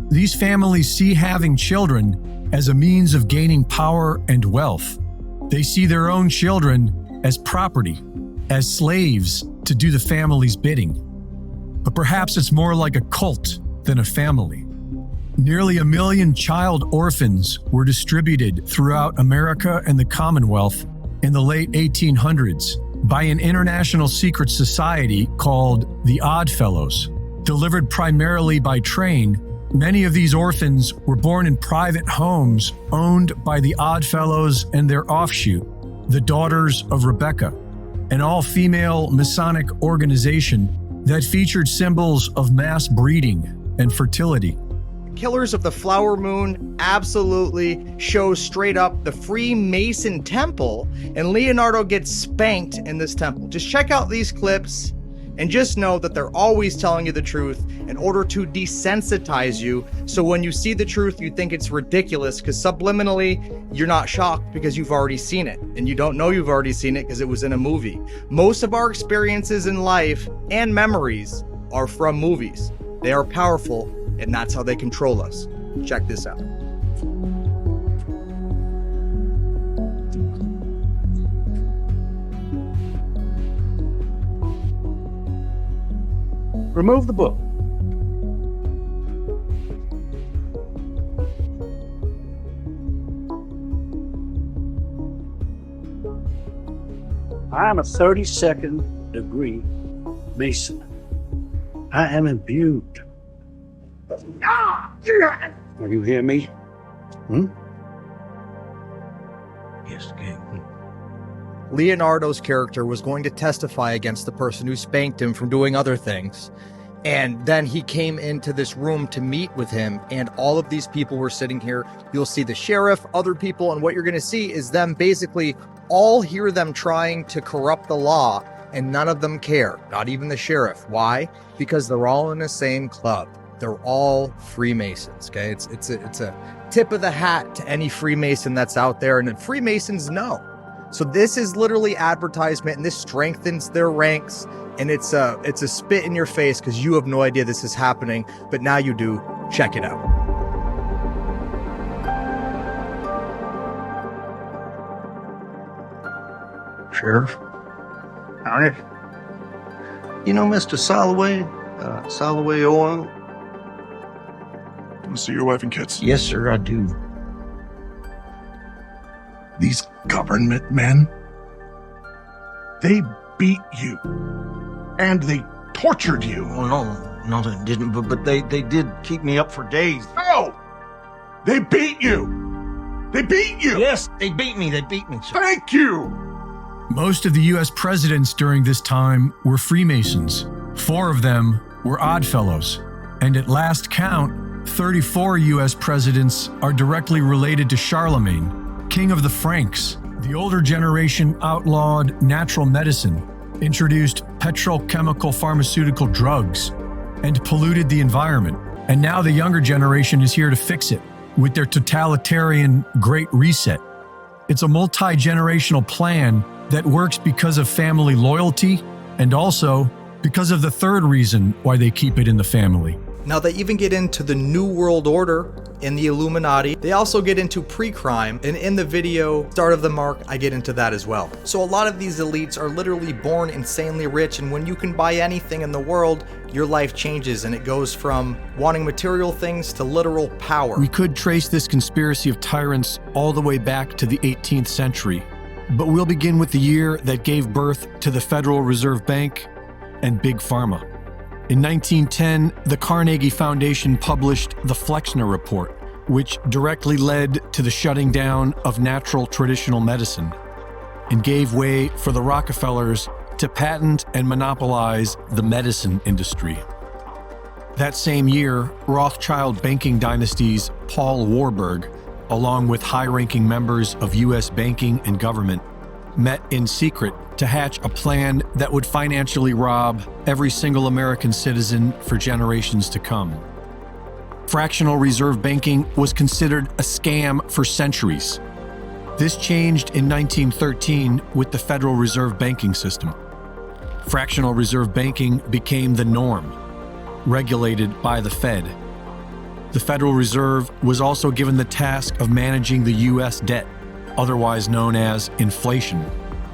These families see having children as a means of gaining power and wealth. They see their own children as property, as slaves to do the family's bidding. But perhaps it's more like a cult than a family. Nearly 1 million child orphans were distributed throughout America and the Commonwealth in the late 1800s by an international secret society called the Odd Fellows, delivered primarily by train Many of these orphans were born in private homes owned by the Oddfellows and their offshoot, the Daughters of Rebecca, an all-female Masonic organization that featured symbols of mass breeding and fertility. Killers of the Flower Moon absolutely shows straight up the Freemason temple, and Leonardo gets spanked in this temple. Just check out these clips and just know that they're always telling you the truth in order to desensitize you, so when you see the truth you think it's ridiculous, because subliminally you're not shocked because you've already seen it, and you don't know you've already seen it because it was in a movie. Most of our experiences in life and memories are from movies. They are powerful, and that's how they control us. Check this out. Remove the book. I am a 32nd degree Mason. I am imbued. Are you hear me? Yes, King. Leonardo's character was going to testify against the person who spanked him from doing other things. And then he came into this room to meet with him, and all of these people were sitting here. You'll see the sheriff, other people, and what you're going to see is them basically all hear them trying to corrupt the law, and none of them care, not even the sheriff. Why? Because they're all in the same club. They're all Freemasons, okay? It's a tip of the hat to any Freemason that's out there, and Freemasons know. So this is literally advertisement, and this strengthens their ranks, and it's a spit in your face because you have no idea this is happening, but now you do. Check it out. Sheriff? Howdy. You know Mr. Soloway? Soloway Oil? Want to see your wife and kids? Yes, sir, I do. These government men, they beat you. And they tortured you. Oh, no, they didn't, but they did keep me up for days. No! They beat you! They beat you! Yes, they beat me, sir. Thank you! Most of the U.S. presidents during this time were Freemasons. 4 of them were Oddfellows. And at last count, 34 U.S. presidents are directly related to Charlemagne, King of the Franks. The older generation outlawed natural medicine, introduced petrochemical pharmaceutical drugs, and polluted the environment. And now the younger generation is here to fix it with their totalitarian Great Reset. It's a multi-generational plan that works because of family loyalty and also because of the third reason why they keep it in the family. Now they even get into the New World Order in the Illuminati. They also get into pre-crime, and in the video Start of the Mark I get into that as well. So a lot of these elites are literally born insanely rich, and when you can buy anything in the world, your life changes and it goes from wanting material things to literal power. We could trace this conspiracy of tyrants all the way back to the 18th century, but we'll begin with the year that gave birth to the Federal Reserve Bank and Big Pharma. In 1910, the Carnegie Foundation published the Flexner Report, which directly led to the shutting down of natural traditional medicine and gave way for the Rockefellers to patent and monopolize the medicine industry. That same year, Rothschild banking dynasty's Paul Warburg, along with high-ranking members of U.S. banking and government, met in secret to hatch a plan that would financially rob every single American citizen for generations to come. Fractional reserve banking was considered a scam for centuries. This changed in 1913 with the Federal Reserve banking system. Fractional reserve banking became the norm, regulated by the Fed. The Federal Reserve was also given the task of managing the U.S. debt, otherwise known as inflation,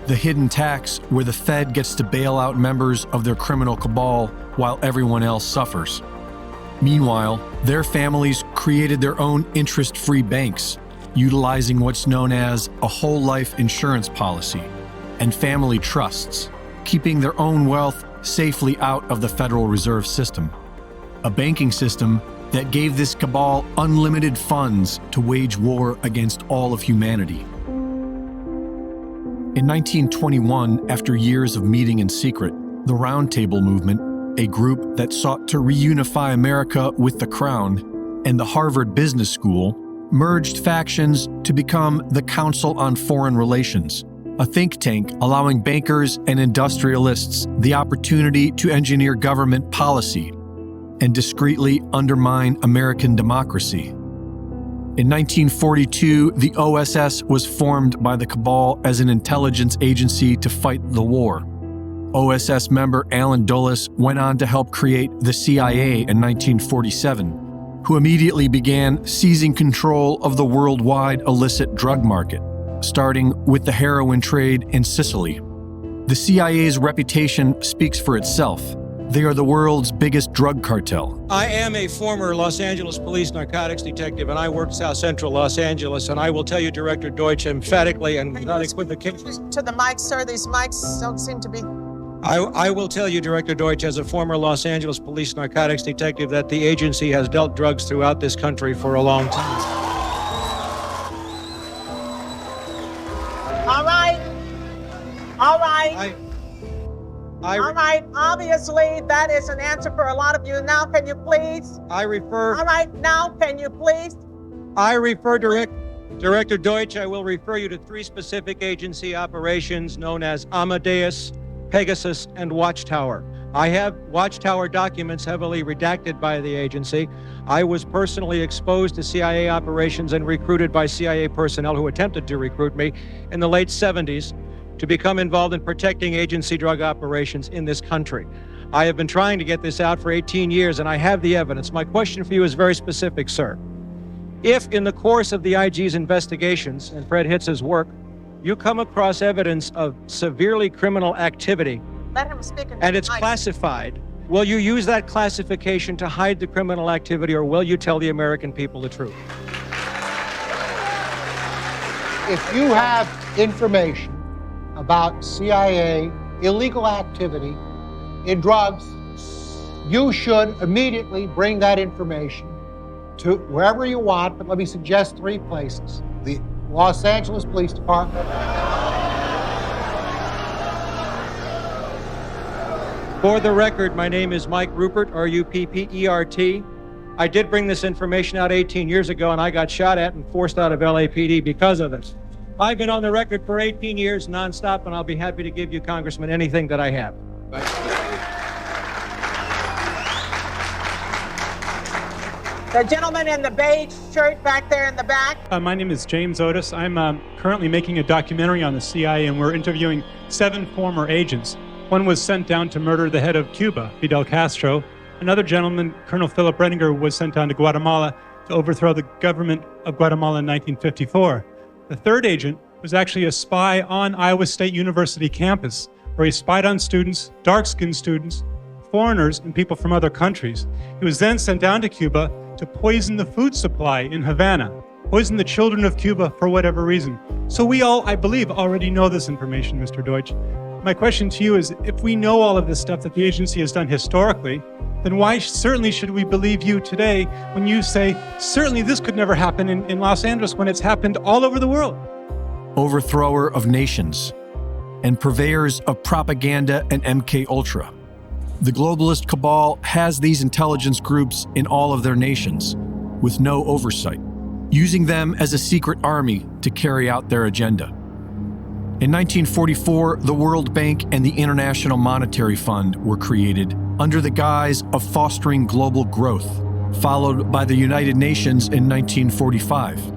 the hidden tax where the Fed gets to bail out members of their criminal cabal while everyone else suffers. Meanwhile, their families created their own interest-free banks, utilizing what's known as a whole life insurance policy and family trusts, keeping their own wealth safely out of the Federal Reserve System, a banking system that gave this cabal unlimited funds to wage war against all of humanity. In 1921, after years of meeting in secret, the Round Table Movement, a group that sought to reunify America with the Crown, and the Harvard Business School merged factions to become the Council on Foreign Relations, a think tank allowing bankers and industrialists the opportunity to engineer government policy and discreetly undermine American democracy. In 1942, the OSS was formed by the cabal as an intelligence agency to fight the war. OSS member Allen Dulles went on to help create the CIA in 1947, who immediately began seizing control of the worldwide illicit drug market, starting with the heroin trade in Sicily. The CIA's reputation speaks for itself. They are the world's biggest drug cartel. I am a former Los Angeles police narcotics detective, and I work South Central Los Angeles, and I will tell you, Director Deutsch, emphatically and without equivocation. To the mic, sir. These mics don't seem to be... I will tell you, Director Deutsch, as a former Los Angeles police narcotics detective, that the agency has dealt drugs throughout this country for a long time. All right. All right. All right. Obviously, that is an answer for a lot of you. Now, can you please? I refer... All right. Now, can you please? I refer, Director Deutsch, I will refer you to 3 specific agency operations known as Amadeus, Pegasus, and Watchtower. I have Watchtower documents heavily redacted by the agency. I was personally exposed to CIA operations and recruited by CIA personnel who attempted to recruit me in the late 70s to become involved in protecting agency drug operations in this country. I have been trying to get this out for 18 years, and I have the evidence. My question for you is very specific, sir. If in the course of the IG's investigations and Fred Hitz's work, you come across evidence of severely criminal activity, Let him speak and it's classified, will you use that classification to hide the criminal activity, or will you tell the American people the truth? If you have information about CIA illegal activity in drugs, you should immediately bring that information to wherever you want, but let me suggest 3 places. The Los Angeles Police Department. For the record, my name is Mike Ruppert, R-U-P-P-E-R-T. I did bring this information out 18 years ago, and I got shot at and forced out of LAPD because of it. I've been on the record for 18 years nonstop, and I'll be happy to give you, Congressman, anything that I have. The gentleman in the beige shirt back there in the back. My name is James Otis. I'm currently making a documentary on the CIA, and we're interviewing 7 former agents. One was sent down to murder the head of Cuba, Fidel Castro. Another gentleman, Colonel Philip Redinger, was sent down to Guatemala to overthrow the government of Guatemala in 1954. The third agent was actually a spy on Iowa State University campus, where he spied on students, dark-skinned students, foreigners, and people from other countries. He was then sent down to Cuba to poison the food supply in Havana, poison the children of Cuba for whatever reason. So we all, I believe, already know this information, Mr. Deutsch. My question to you is, if we know all of this stuff that the agency has done historically, then why certainly should we believe you today when you say, certainly this could never happen in Los Angeles when it's happened all over the world? Overthrower of nations and purveyors of propaganda and MK Ultra. The globalist cabal has these intelligence groups in all of their nations, with no oversight, using them as a secret army to carry out their agenda. In 1944, the World Bank and the International Monetary Fund were created under the guise of fostering global growth, followed by the United Nations in 1945.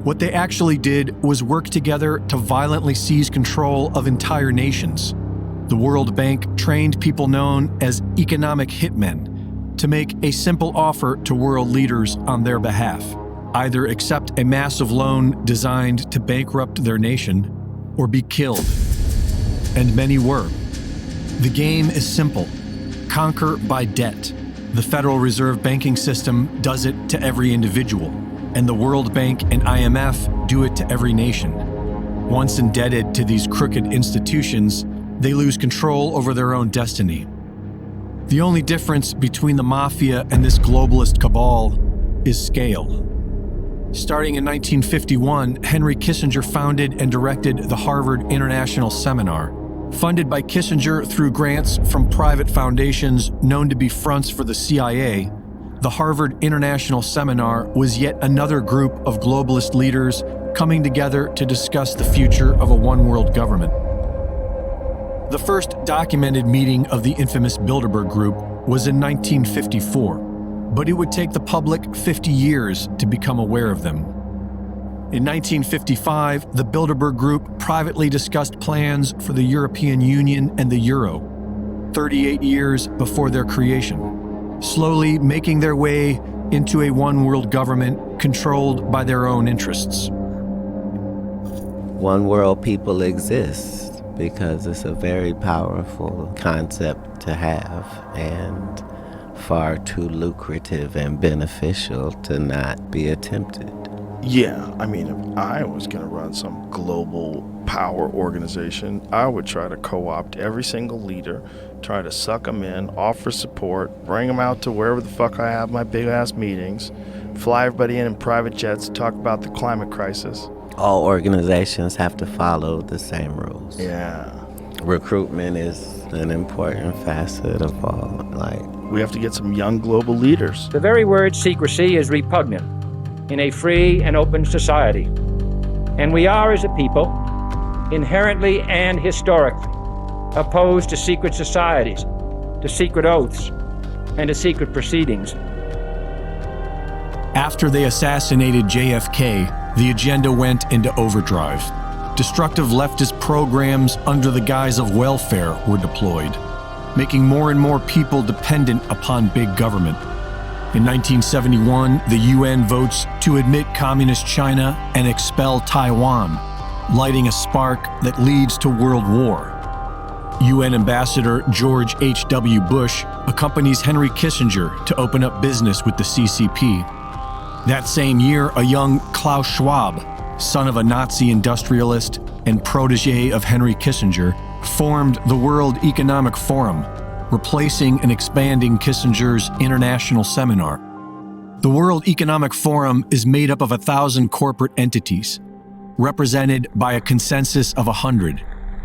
What they actually did was work together to violently seize control of entire nations. The World Bank trained people known as economic hitmen to make a simple offer to world leaders on their behalf: either accept a massive loan designed to bankrupt their nation or be killed. And many were. The game is simple: conquer by debt. The Federal Reserve banking system does it to every individual, and the World Bank and IMF do it to every nation. Once indebted to these crooked institutions, they lose control over their own destiny. The only difference between the mafia and this globalist cabal is scale. Starting in 1951, Henry Kissinger founded and directed the Harvard International Seminar. Funded by Kissinger through grants from private foundations known to be fronts for the CIA, the Harvard International Seminar was yet another group of globalist leaders coming together to discuss the future of a one-world government. The first documented meeting of the infamous Bilderberg Group was in 1954, but it would take the public 50 years to become aware of them. In 1955, the Bilderberg Group privately discussed plans for the European Union and the Euro, 38 years before their creation, slowly making their way into a one-world government controlled by their own interests. One world people exist because it's a very powerful concept to have and far too lucrative and beneficial to not be attempted. Yeah, I mean, if I was going to run some global power organization, I would try to co-opt every single leader, try to suck them in, offer support, bring them out to wherever the fuck I have my big-ass meetings, fly everybody in private jets to talk about the climate crisis. All organizations have to follow the same rules. Yeah. Recruitment is an important facet of all. We have to get some young global leaders. The very word secrecy is repugnant in a free and open society. And we are, as a people, inherently and historically opposed to secret societies, to secret oaths, and to secret proceedings. After they assassinated JFK, the agenda went into overdrive. Destructive leftist programs under the guise of welfare were deployed, making more and more people dependent upon big government. In 1971, the UN votes to admit Communist China and expel Taiwan, lighting a spark that leads to World War. UN Ambassador George H.W. Bush accompanies Henry Kissinger to open up business with the CCP. That same year, a young Klaus Schwab, son of a Nazi industrialist and protege of Henry Kissinger, formed the World Economic Forum, replacing and expanding Kissinger's International Seminar. The World Economic Forum is made up of 1,000 corporate entities, represented by a consensus of 100,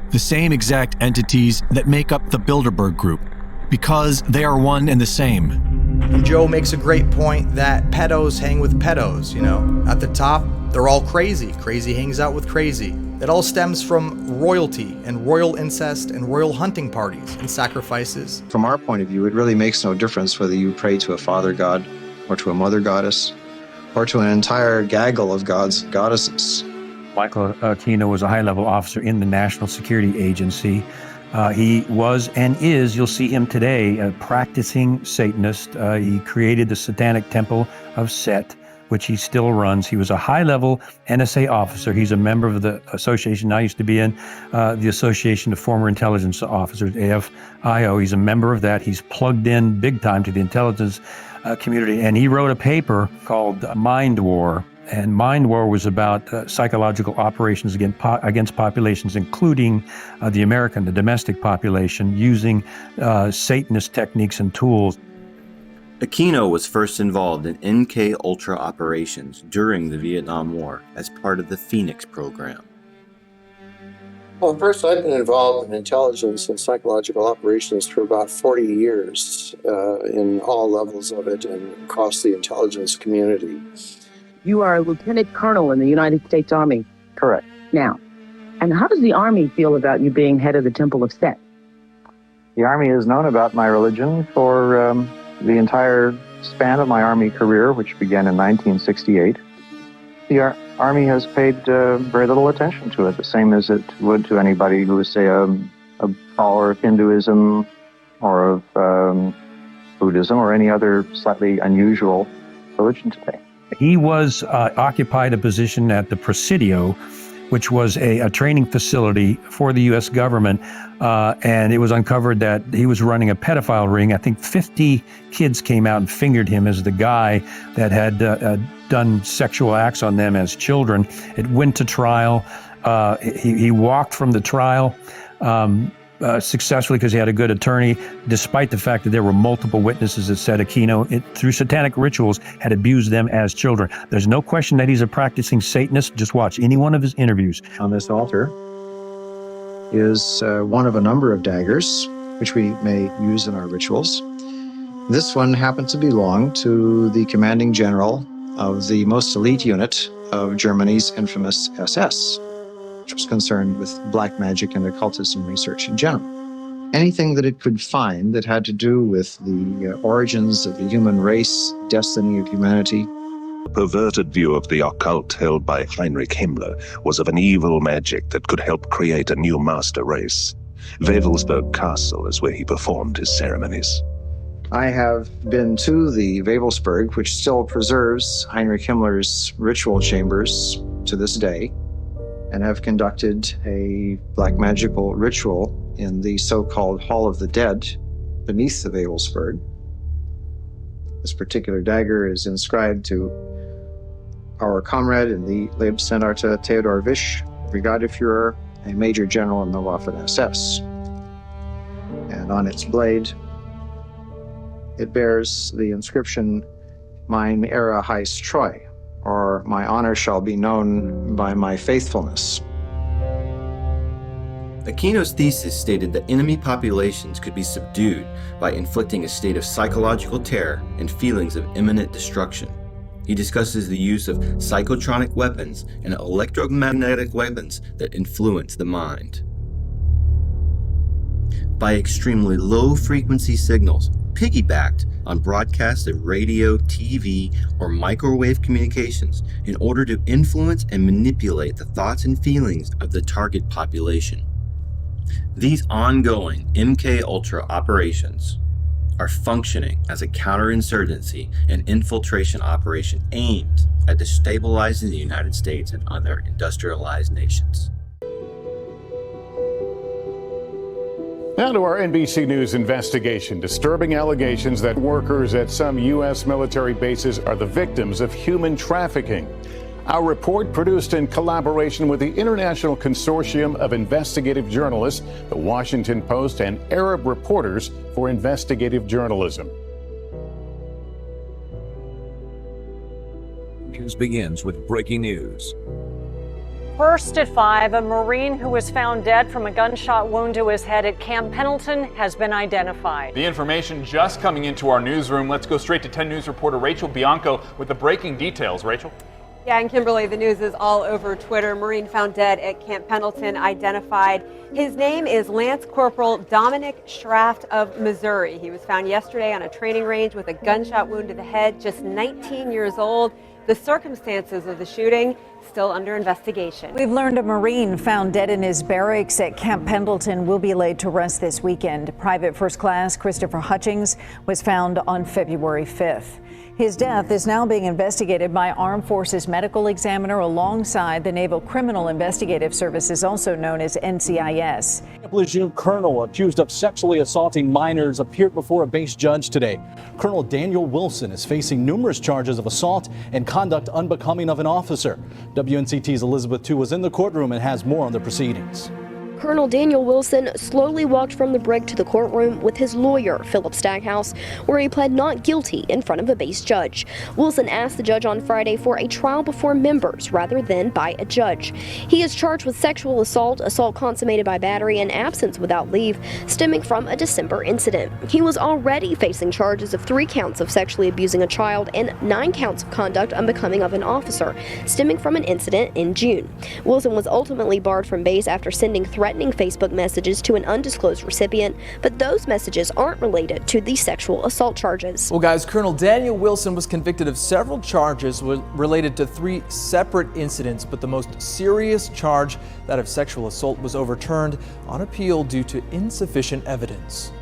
the same exact entities that make up the Bilderberg Group, because they are one and the same. And Joe makes a great point that pedos hang with pedos, you know. At the top, they're all crazy. Crazy hangs out with crazy. It all stems from royalty and royal incest and royal hunting parties and sacrifices. From our point of view, it really makes no difference whether you pray to a father god or to a mother goddess or to an entire gaggle of gods, goddesses. Michael Aquino was a high-level officer in the National Security Agency. He was and is, you'll see him today, a practicing Satanist. He created the Satanic Temple of Set, which he still runs. He was a high-level NSA officer. He's a member of the association I used to be in, the Association of Former Intelligence Officers, AFIO. He's a member of that. He's plugged in big time to the intelligence community, and he wrote a paper called Mind War. And Mind War was about psychological operations against populations, including the domestic population, using Satanist techniques and tools. Aquino was first involved in MK-Ultra operations during the Vietnam War as part of the Phoenix program. Well, first, I've been involved in intelligence and psychological operations for about 40 years in all levels of it and across the intelligence community. You are a lieutenant colonel in the United States Army. Correct. Now, and how does the Army feel about you being head of the Temple of Set? The Army has known about my religion for the entire span of my Army career, which began in 1968. The Army has paid very little attention to it, the same as it would to anybody who was, say, a follower of Hinduism or of Buddhism or any other slightly unusual religion today. He was occupied a position at the Presidio, which was a training facility for the U.S. government, and it was uncovered that he was running a pedophile ring. I think 50 kids came out and fingered him as the guy that had done sexual acts on them as children. It went to trial. He walked from the trial. successfully because he had a good attorney, despite the fact that there were multiple witnesses that said Aquino, through satanic rituals, had abused them as children. There's no question that he's a practicing Satanist. Just watch any one of his interviews. On this altar is one of a number of daggers, which we may use in our rituals. This one happened to belong to the commanding general of the most elite unit of Germany's infamous SS, which was concerned with black magic and occultism research in general. Anything that it could find that had to do with the origins of the human race, destiny of humanity. The perverted view of the occult held by Heinrich Himmler was of an evil magic that could help create a new master race. Wewelsburg Castle is where he performed his ceremonies. I have been to the Wewelsburg, which still preserves Heinrich Himmler's ritual chambers to this day, and have conducted a black magical ritual in the so-called Hall of the Dead beneath the Wewelsburg. This particular dagger is inscribed to our comrade in the Leibstandarte Theodor Wisch, Brigadeführer, a major general in the Waffen-SS. And on its blade, it bears the inscription, Mein Ehre heißt Treu, or my honor shall be known by my faithfulness. Aquino's thesis stated that enemy populations could be subdued by inflicting a state of psychological terror and feelings of imminent destruction. He discusses the use of psychotronic weapons and electromagnetic weapons that influence the mind. By extremely low frequency signals, piggybacked on broadcasts of radio, TV, or microwave communications in order to influence and manipulate the thoughts and feelings of the target population. These ongoing MKUltra operations are functioning as a counterinsurgency and infiltration operation aimed at destabilizing the United States and other industrialized nations. Now to our NBC News investigation. Disturbing allegations that workers at some U.S. military bases are the victims of human trafficking. Our report, produced in collaboration with the International Consortium of Investigative Journalists, the Washington Post, and Arab Reporters for Investigative Journalism. News begins with breaking news. First at 5, a Marine who was found dead from a gunshot wound to his head at Camp Pendleton has been identified. The information just coming into our newsroom. Let's go straight to 10 News reporter Rachel Bianco with the breaking details. Rachel? Yeah, and Kimberly, the news is all over Twitter. Marine found dead at Camp Pendleton, identified. His name is Lance Corporal Dominic Schraft of Missouri. He was found yesterday on a training range with a gunshot wound to the head, just 19 years old. The circumstances of the shooting still under investigation. We've learned a Marine found dead in his barracks at Camp Pendleton will be laid to rest this weekend. Private First Class Christopher Hutchings was found on February 5th. His death is now being investigated by Armed Forces Medical Examiner alongside the Naval Criminal Investigative Services, also known as NCIS. Legion colonel accused of sexually assaulting minors appeared before a base judge today. Colonel Daniel Wilson is facing numerous charges of assault and conduct unbecoming of an officer. WNCT's Elizabeth Tu was in the courtroom and has more on the proceedings. Colonel Daniel Wilson slowly walked from the brig to the courtroom with his lawyer, Philip Stackhouse, where he pled not guilty in front of a base judge. Wilson asked the judge on Friday for a trial before members rather than by a judge. He is charged with sexual assault, assault consummated by battery, and absence without leave, stemming from a December incident. He was already facing charges of 3 counts of sexually abusing a child and 9 counts of conduct unbecoming of an officer, stemming from an incident in June. Wilson was ultimately barred from base after sending threatening Facebook messages to an undisclosed recipient, but those messages aren't related to the sexual assault charges. Well, guys, Colonel Daniel Wilson was convicted of several charges related to 3 separate incidents, but the most serious charge, that of sexual assault, was overturned on appeal due to insufficient evidence.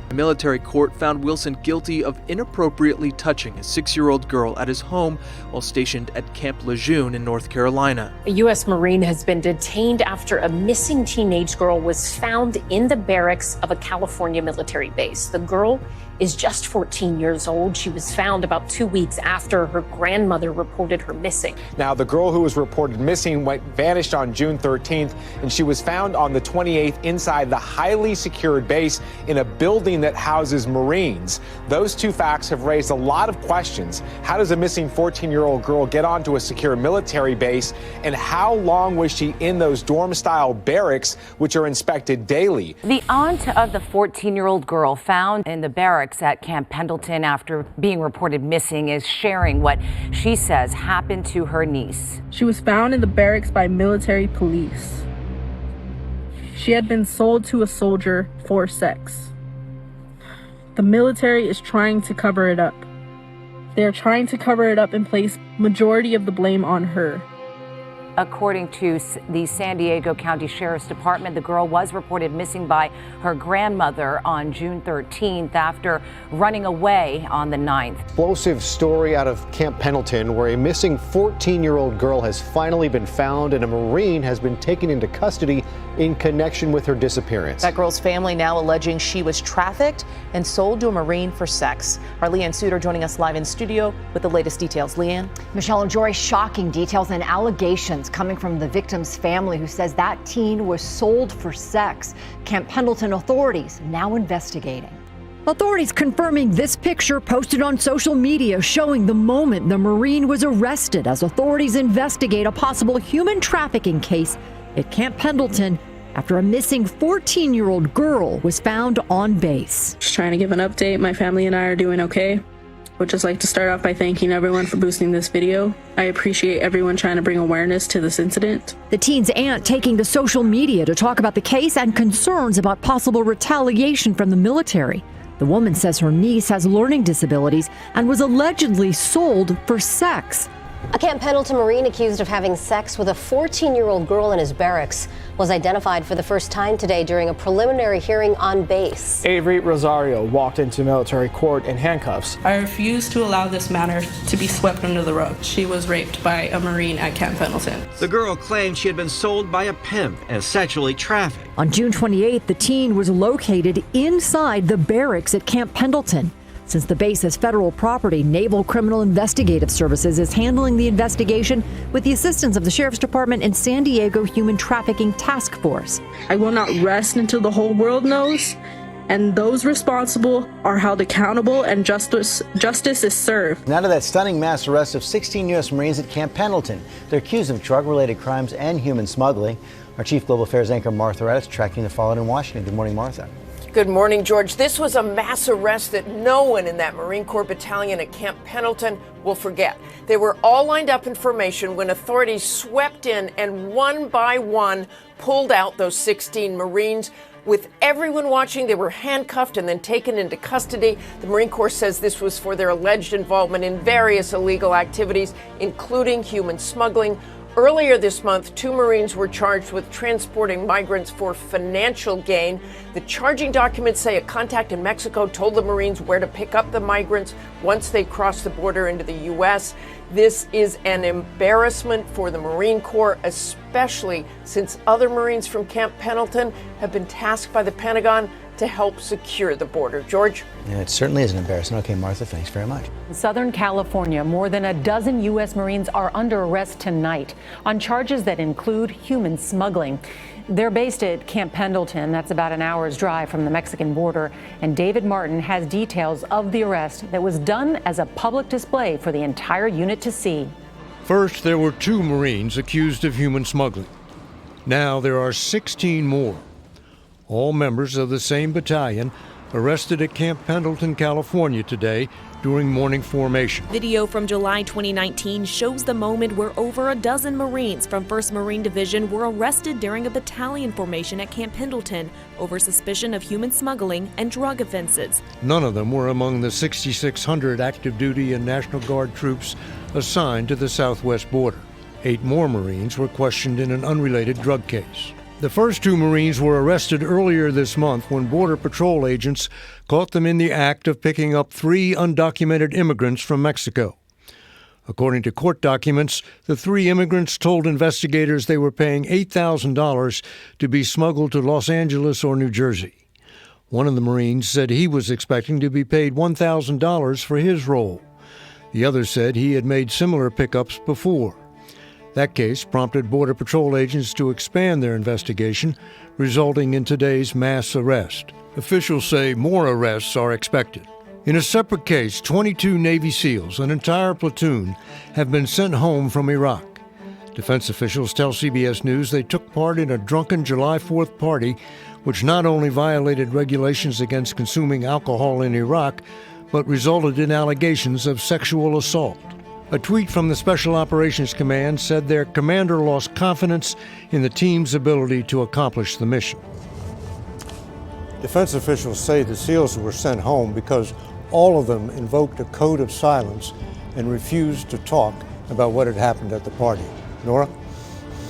A military court found Wilson guilty of inappropriately touching a 6-year-old girl at his home while stationed at Camp Lejeune in North Carolina. A U.S. Marine has been detained after a missing teenage girl was found in the barracks of a California military base. The girl is just 14 years old. She was found about 2 weeks after her grandmother reported her missing. Now, the girl who was reported missing vanished on June 13th, and she was found on the 28th inside the highly secured base in a building that houses Marines. Those two facts have raised a lot of questions. How does a missing 14-year-old girl get onto a secure military base, and how long was she in those dorm-style barracks, which are inspected daily? The aunt of the 14-year-old girl found in the barracks at Camp Pendleton after being reported missing is sharing what she says happened to her niece. She was found in the barracks by military police. She had been sold to a soldier for sex. The military is trying to cover it up. They are trying to cover it up and place majority of the blame on her. According to the San Diego County Sheriff's Department, the girl was reported missing by her grandmother on June 13th after running away on the 9th. Explosive story out of Camp Pendleton, where a missing 14-year-old girl has finally been found and a Marine has been taken into custody in connection with her disappearance. That girl's family now alleging she was trafficked and sold to a Marine for sex. Our Leanne Suter joining us live in studio with the latest details. Leanne? Michelle and Jory, shocking details and allegations coming from the victim's family, who says that teen was sold for sex. Camp Pendleton authorities now investigating. Authorities confirming this picture posted on social media showing the moment the Marine was arrested as authorities investigate a possible human trafficking case at Camp Pendleton after a missing 14-year-old girl was found on base. Just trying to give an update. My family and I are doing okay. Would just like to start off by thanking everyone for boosting this video. I appreciate everyone trying to bring awareness to this incident. The teen's aunt taking to social media to talk about the case and concerns about possible retaliation from the military. The woman says her niece has learning disabilities and was allegedly sold for sex. A Camp Pendleton Marine accused of having sex with a 14-year-old girl in his barracks was identified for the first time today during a preliminary hearing on base. Avery Rosario walked into military court in handcuffs. I refuse to allow this matter to be swept under the rug. She was raped by a Marine at Camp Pendleton. The girl claimed she had been sold by a pimp and sexually trafficked. On June 28th, the teen was located inside the barracks at Camp Pendleton. Since the base is federal property, Naval Criminal Investigative Services is handling the investigation with the assistance of the Sheriff's Department and San Diego Human Trafficking Task Force. I will not rest until the whole world knows, and those responsible are held accountable and justice is served. Now to that stunning mass arrest of 16 U.S. Marines at Camp Pendleton. They're accused of drug-related crimes and human smuggling. Our Chief Global Affairs anchor Martha Redd is tracking the fallout in Washington. Good morning, Martha. Good morning, George. This was a mass arrest that no one in that Marine Corps battalion at Camp Pendleton will forget. They were all lined up in formation when authorities swept in and one by one pulled out those 16 Marines. With everyone watching, they were handcuffed and then taken into custody. The Marine Corps says this was for their alleged involvement in various illegal activities, including human smuggling. Earlier this month, 2 Marines were charged with transporting migrants for financial gain. The charging documents say a contact in Mexico told the Marines where to pick up the migrants once they crossed the border into the U.S. This is an embarrassment for the Marine Corps, especially since other Marines from Camp Pendleton have been tasked by the Pentagon to help secure the border. George? Yeah, it certainly is an embarrassment. Okay, Martha, thanks very much. In Southern California, more than a dozen U.S. Marines are under arrest tonight on charges that include human smuggling. They're based at Camp Pendleton. That's about an hour's drive from the Mexican border. And David Martin has details of the arrest that was done as a public display for the entire unit to see. First, there were 2 Marines accused of human smuggling. Now there are 16 more. All members of the same battalion arrested at Camp Pendleton, California today during morning formation. Video from July 2019 shows the moment where over a dozen Marines from 1st Marine Division were arrested during a battalion formation at Camp Pendleton over suspicion of human smuggling and drug offenses. None of them were among the 6,600 active duty and National Guard troops assigned to the southwest border. 8 more Marines were questioned in an unrelated drug case. The first two Marines were arrested earlier this month when Border Patrol agents caught them in the act of picking up 3 undocumented immigrants from Mexico. According to court documents, the 3 immigrants told investigators they were paying $8,000 to be smuggled to Los Angeles or New Jersey. One of the Marines said he was expecting to be paid $1,000 for his role. The other said he had made similar pickups before. That case prompted Border Patrol agents to expand their investigation, resulting in today's mass arrest. Officials say more arrests are expected. In a separate case, 22 Navy SEALs, an entire platoon, have been sent home from Iraq. Defense officials tell CBS News they took part in a drunken July 4th party, which not only violated regulations against consuming alcohol in Iraq, but resulted in allegations of sexual assault. A tweet from the Special Operations Command said their commander lost confidence in the team's ability to accomplish the mission. Defense officials say the SEALs were sent home because all of them invoked a code of silence and refused to talk about what had happened at the party. Nora?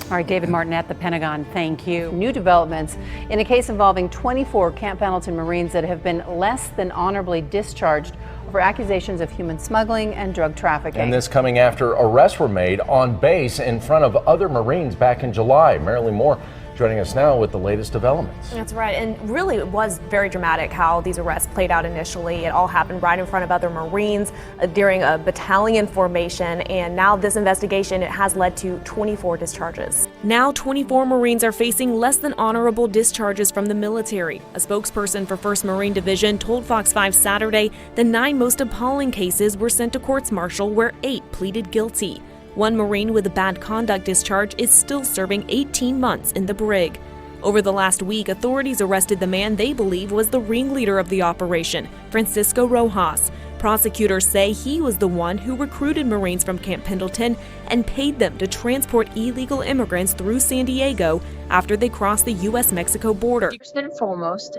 All right, David Martin at the Pentagon, thank you. New developments in a case involving 24 Camp Pendleton Marines that have been less than honorably discharged over accusations of human smuggling and drug trafficking. And this coming after arrests were made on base in front of other Marines back in July. Marilyn Moore joining us now with the latest developments. That's right, and really it was very dramatic how these arrests played out initially. It all happened right in front of other Marines during a battalion formation, and now this investigation, it has led to 24 discharges. Now 24 Marines are facing less than honorable discharges from the military. A spokesperson for 1st Marine Division told Fox 5 Saturday the 9 most appalling cases were sent to courts-martial where 8 pleaded guilty. One Marine with a bad conduct discharge is still serving 18 months in the brig. Over the last week, authorities arrested the man they believe was the ringleader of the operation, Francisco Rojas. Prosecutors say he was the one who recruited Marines from Camp Pendleton and paid them to transport illegal immigrants through San Diego after they crossed the U.S.-Mexico border. First and foremost,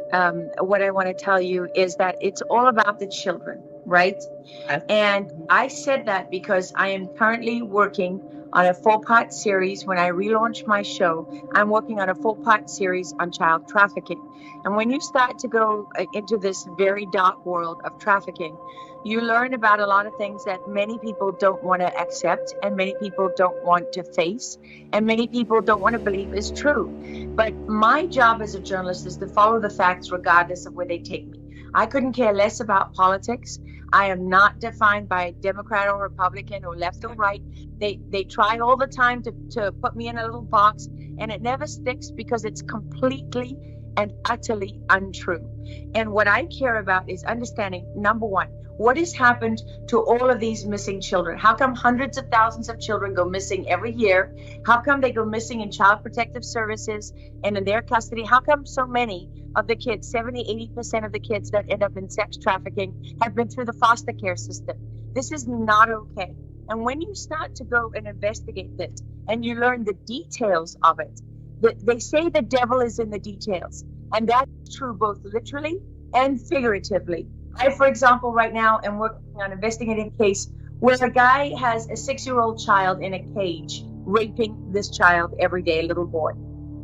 what I want to tell you is that it's all about the children, right? And I said that because I am currently working on a 4-part series. When I relaunch my show, I'm working on a 4-part series on child trafficking. And when you start to go into this very dark world of trafficking, you learn about a lot of things that many people don't want to accept, and many people don't want to face, and many people don't want to believe is true. But my job as a journalist is to follow the facts regardless of where they take me. I couldn't care less about politics. I am not defined by Democrat or Republican or left or right. They try all the time to put me in a little box, and it never sticks because it's completely and utterly untrue. And what I care about is understanding, number one, what has happened to all of these missing children? How come hundreds of thousands of children go missing every year? How come they go missing in Child Protective Services and in their custody? How come so many of the kids, 70-80% of the kids that end up in sex trafficking have been through the foster care system? This is not okay. And when you start to go and investigate this and you learn the details of it, they say the devil is in the details. And that's true both literally and figuratively. I, for example, right now am working on investigating a case where a guy has a 6-year-old child in a cage, raping this child every day, a little boy.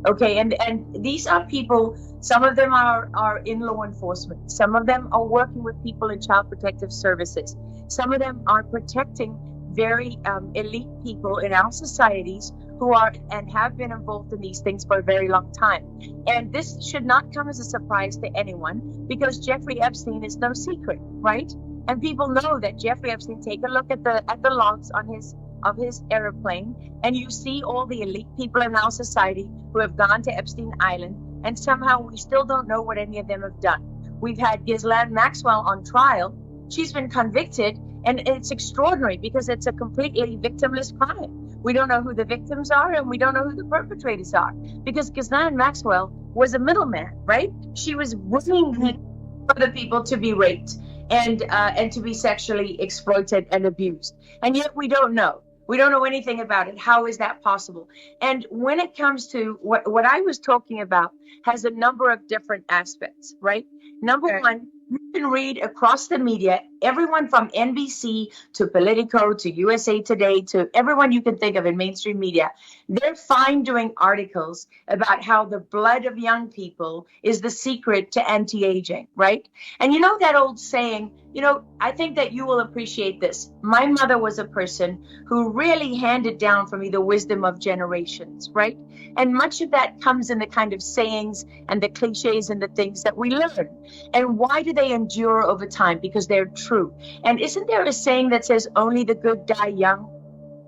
Okay, and these are people, some of them are in law enforcement. Some of them are working with people in Child Protective Services. Some of them are protecting very elite people in our societies who are and have been involved in these things for a very long time. And this should not come as a surprise to anyone because Jeffrey Epstein is no secret, right? And people know that Jeffrey Epstein, take a look at the logs on his airplane, and you see all the elite people in our society who have gone to Epstein Island, and somehow we still don't know what any of them have done. We've had Ghislaine Maxwell on trial. She's been convicted, and it's extraordinary because it's a completely victimless crime. We don't know who the victims are, and we don't know who the perpetrators are, because Ghislaine Maxwell was a middleman, right? She was bringing other people to be raped and to be sexually exploited and abused, and yet we don't know. We don't know anything about it. How is that possible? And when it comes to what I was talking about has a number of different aspects, right? Number one, You can read across the media, everyone from NBC to Politico to USA Today to everyone you can think of in mainstream media. They're fine doing articles about how the blood of young people is the secret to anti-aging, right? And you know that old saying, I think that you will appreciate this. My mother was a person who really handed down for me the wisdom of generations, right? And much of that comes in the kind of sayings and the cliches and the things that we learn. And why do they endure over time? Because they're true. And isn't there a saying that says only the good die young?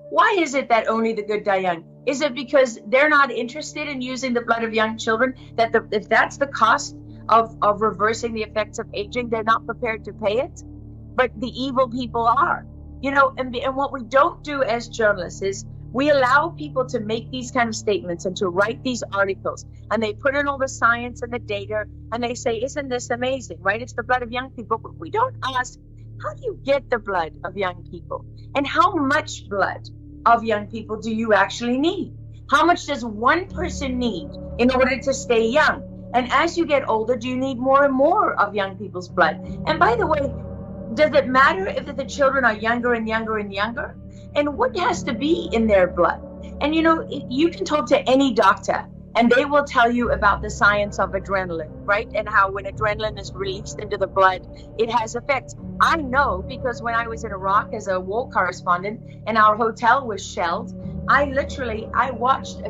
Why is it that only the good die young? Is it because they're not interested in using the blood of young children? That if that's the cost of reversing the effects of aging, they're not prepared to pay it? But the evil people are. And what we don't do as journalists is we allow people to make these kind of statements and to write these articles, and they put in all the science and the data, and they say, isn't this amazing, right? It's the blood of young people. But we don't ask, how do you get the blood of young people? And how much blood of young people do you actually need? How much does one person need in order to stay young? And as you get older, do you need more and more of young people's blood? And by the way, does it matter if the children are younger and younger and younger? And what has to be in their blood? And you can talk to any doctor and they will tell you about the science of adrenaline, right? And how when adrenaline is released into the blood, it has effects. I know because when I was in Iraq as a war correspondent and our hotel was shelled, I watched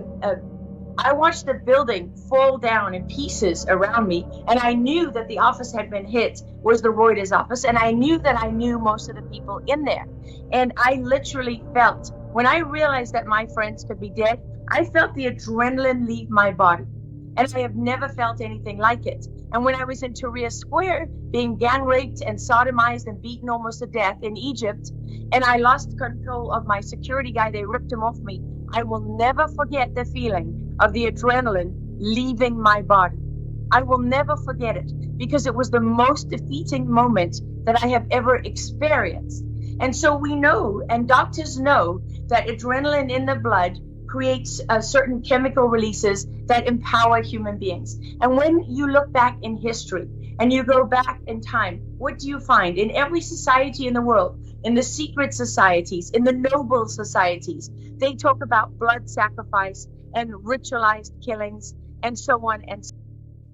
the building fall down in pieces around me, and I knew that the office had been hit, was the Reuters office, and I knew that I knew most of the people in there. And I literally felt, when I realized that my friends could be dead, I felt the adrenaline leave my body. And I have never felt anything like it. And when I was in Tahrir Square, being gang raped and sodomized and beaten almost to death in Egypt, and I lost control of my security guy, they ripped him off me, I will never forget the feeling of the adrenaline leaving my body. I will never forget it because it was the most defeating moment that I have ever experienced. And so we know, and doctors know, that adrenaline in the blood creates certain chemical releases that empower human beings. And when you look back in history and you go back in time, what do you find? In every society in the world, in the secret societies, in the noble societies, they talk about blood sacrifice and ritualized killings and so on and so on.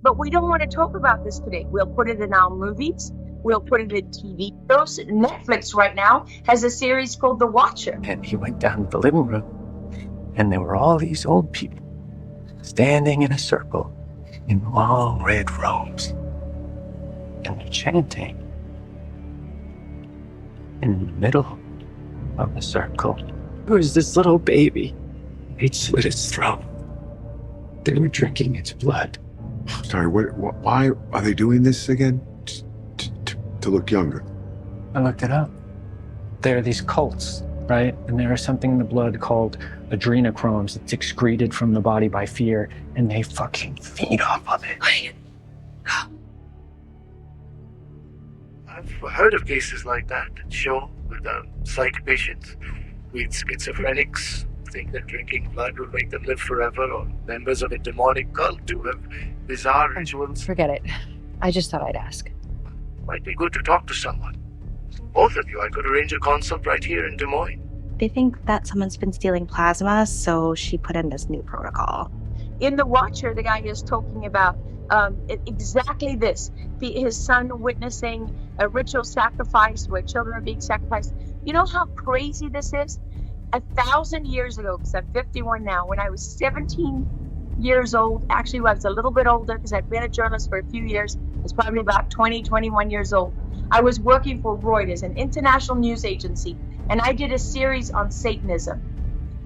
But we don't want to talk about this today. We'll put it in our movies. We'll put it in TV shows. Netflix right now has a series called The Watcher. And he went down to the living room, and there were all these old people standing in a circle in long red robes. And they're chanting. In the middle of the circle, there was this little baby. He'd slit its throat. They were drinking its blood. Sorry, why are they doing this again? To look younger? I looked it up. There are these cults, right? And there is something in the blood called adrenochromes that's excreted from the body by fear, and they fucking feed off of it. I've heard of cases like that, sure, with psych patients, with schizophrenics, think that drinking blood will make them live forever, or members of a demonic cult who have bizarre rituals. Forget it. I just thought I'd ask. Might be good to talk to someone. Both of you, I could arrange a consult right here in Des Moines. They think that someone's been stealing plasma, so she put in this new protocol. In The Watcher, the guy is talking about exactly this. His son witnessing a ritual sacrifice where children are being sacrificed. You know how crazy this is? 1,000 years ago, because I'm 51 now, when I was 17 years old, actually I was a little bit older because I'd been a journalist for a few years, I was probably about 20, 21 years old. I was working for Reuters, an international news agency, and I did a series on Satanism.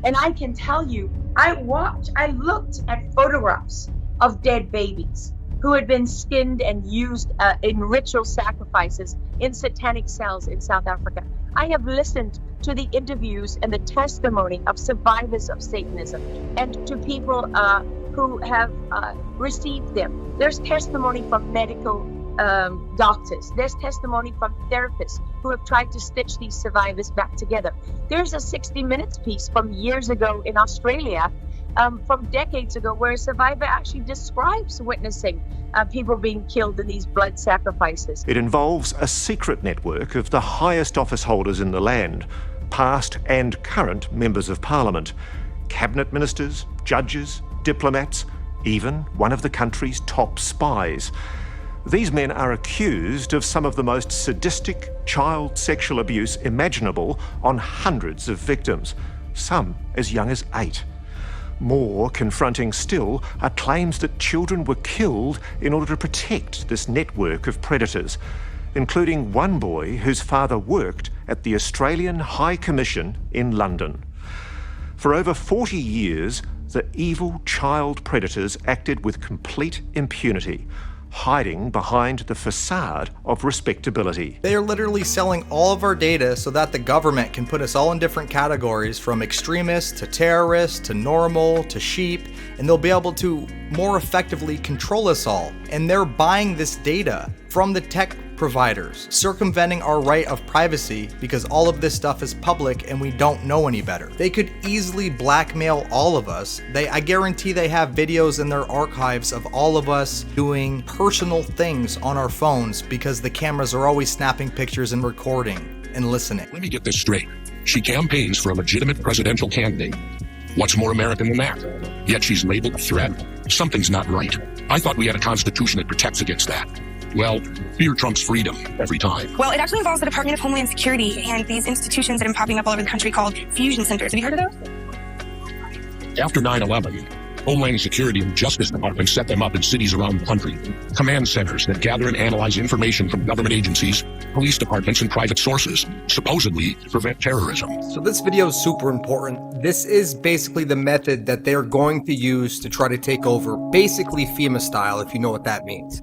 And I can tell you, I looked at photographs of dead babies who had been skinned and used in ritual sacrifices in satanic cells in South Africa. I have listened to the interviews and the testimony of survivors of Satanism and to people who have received them. There's testimony from medical doctors. There's testimony from therapists who have tried to stitch these survivors back together. There's a 60 Minutes piece from years ago in Australia from decades ago, where a survivor actually describes witnessing people being killed in these blood sacrifices. It involves a secret network of the highest office holders in the land, past and current members of parliament, cabinet ministers, judges, diplomats, even one of the country's top spies. These men are accused of some of the most sadistic child sexual abuse imaginable on hundreds of victims, some as young as 8. More confronting still are claims that children were killed in order to protect this network of predators, including one boy whose father worked at the Australian High Commission in London. For over 40 years, the evil child predators acted with complete impunity, hiding behind the facade of respectability. They are literally selling all of our data so that the government can put us all in different categories, from extremists to terrorists to normal to sheep, and they'll be able to more effectively control us all. And they're buying this data from the tech providers, circumventing our right of privacy because all of this stuff is public and we don't know any better. They could easily blackmail all of us. I guarantee they have videos in their archives of all of us doing personal things on our phones because the cameras are always snapping pictures and recording and listening. Let me get this straight. She campaigns for a legitimate presidential candidate. What's more American than that? Yet she's labeled a threat. Something's not right. I thought we had a constitution that protects against that. Well, fear trumps freedom every time. Well, it actually involves the Department of Homeland Security and these institutions that have been popping up all over the country called fusion centers. Have you heard of those? After 9/11, Homeland Security and Justice Department set them up in cities around the country. Command centers that gather and analyze information from government agencies, police departments, and private sources, supposedly to prevent terrorism. So this video is super important. This is basically the method that they're going to use to try to take over, basically FEMA style, if you know what that means.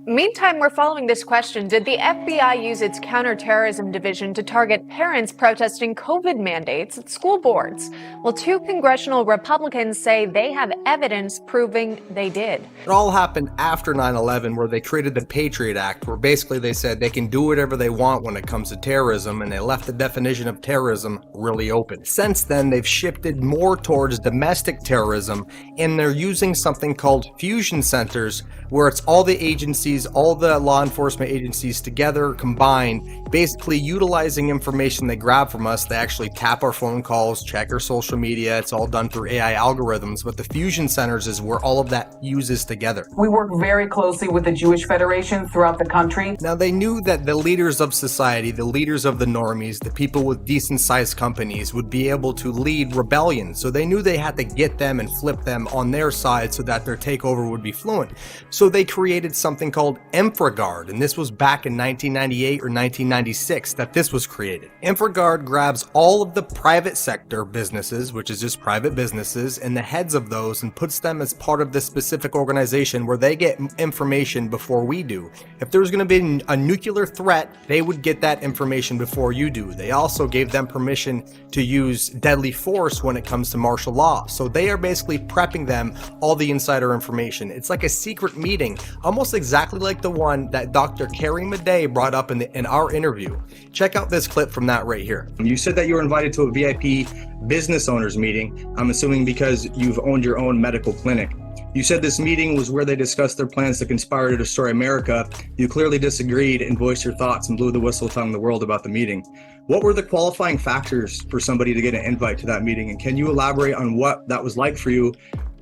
Meantime, we're following this question. Did the FBI use its counterterrorism division to target parents protesting COVID mandates at school boards? Well, 2 congressional Republicans say they have evidence proving they did. It all happened after 9/11, where they created the Patriot Act, where basically they said they can do whatever they want when it comes to terrorism, and they left the definition of terrorism really open. Since then, they've shifted more towards domestic terrorism, and they're using something called fusion centers, where it's all the agencies, all the law enforcement agencies together, combined, basically utilizing information they grab from us. They actually tap our phone calls, check our social media. It's all done through AI algorithms, but the fusion centers is where all of that uses together. We work very closely with the Jewish Federation throughout the country. Now, they knew that the leaders of society, the leaders of the normies, the people with decent sized companies would be able to lead rebellion. So they knew they had to get them and flip them on their side so that their takeover would be fluent. So they created something called InfraGard, and this was back in 1998 or 1996 that this was created. InfraGard grabs all of the private sector businesses, which is just private businesses, and the heads of those, and puts them as part of this specific organization where they get information before we do. If there's going to be a nuclear threat, they would get that information before you do. They also gave them permission to use deadly force when it comes to martial law. So they are basically prepping them all the insider information. It's like a secret meeting, almost exactly like the one that Dr. Carrie Madej brought up in our interview. Check out this clip from that right here. You said that you were invited to a VIP business owners meeting, I'm assuming because you've owned your own medical clinic. You said this meeting was where they discussed their plans to conspire to destroy America. You clearly disagreed and voiced your thoughts and blew the whistle telling the world about the meeting. What were the qualifying factors for somebody to get an invite to that meeting? And can you elaborate on what that was like for you?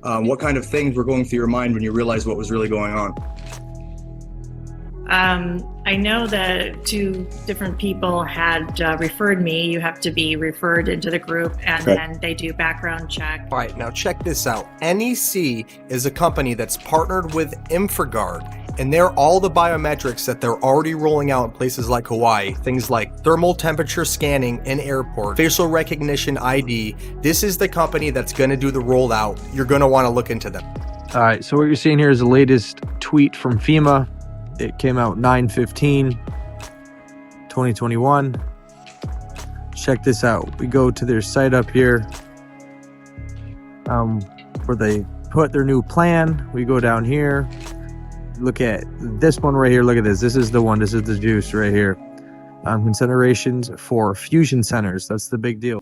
What kind of things were going through your mind when you realized what was really going on? I know that 2 different people had referred me. You have to be referred into the group, and then they do background check. All right, now check this out. NEC is a company that's partnered with InfraGard, and they're all the biometrics that they're already rolling out in places like Hawaii. Things like thermal temperature scanning in airport, facial recognition ID. This is the company that's going to do the rollout. You're going to want to look into them. All right, so what you're seeing here is the latest tweet from FEMA. It came out 9/15/2021. Check this out. We go to their site up here where they put their new plan. We go down here. Look at this one right here. Look at this. This is the one. This is the juice right here. Considerations for fusion centers. That's the big deal.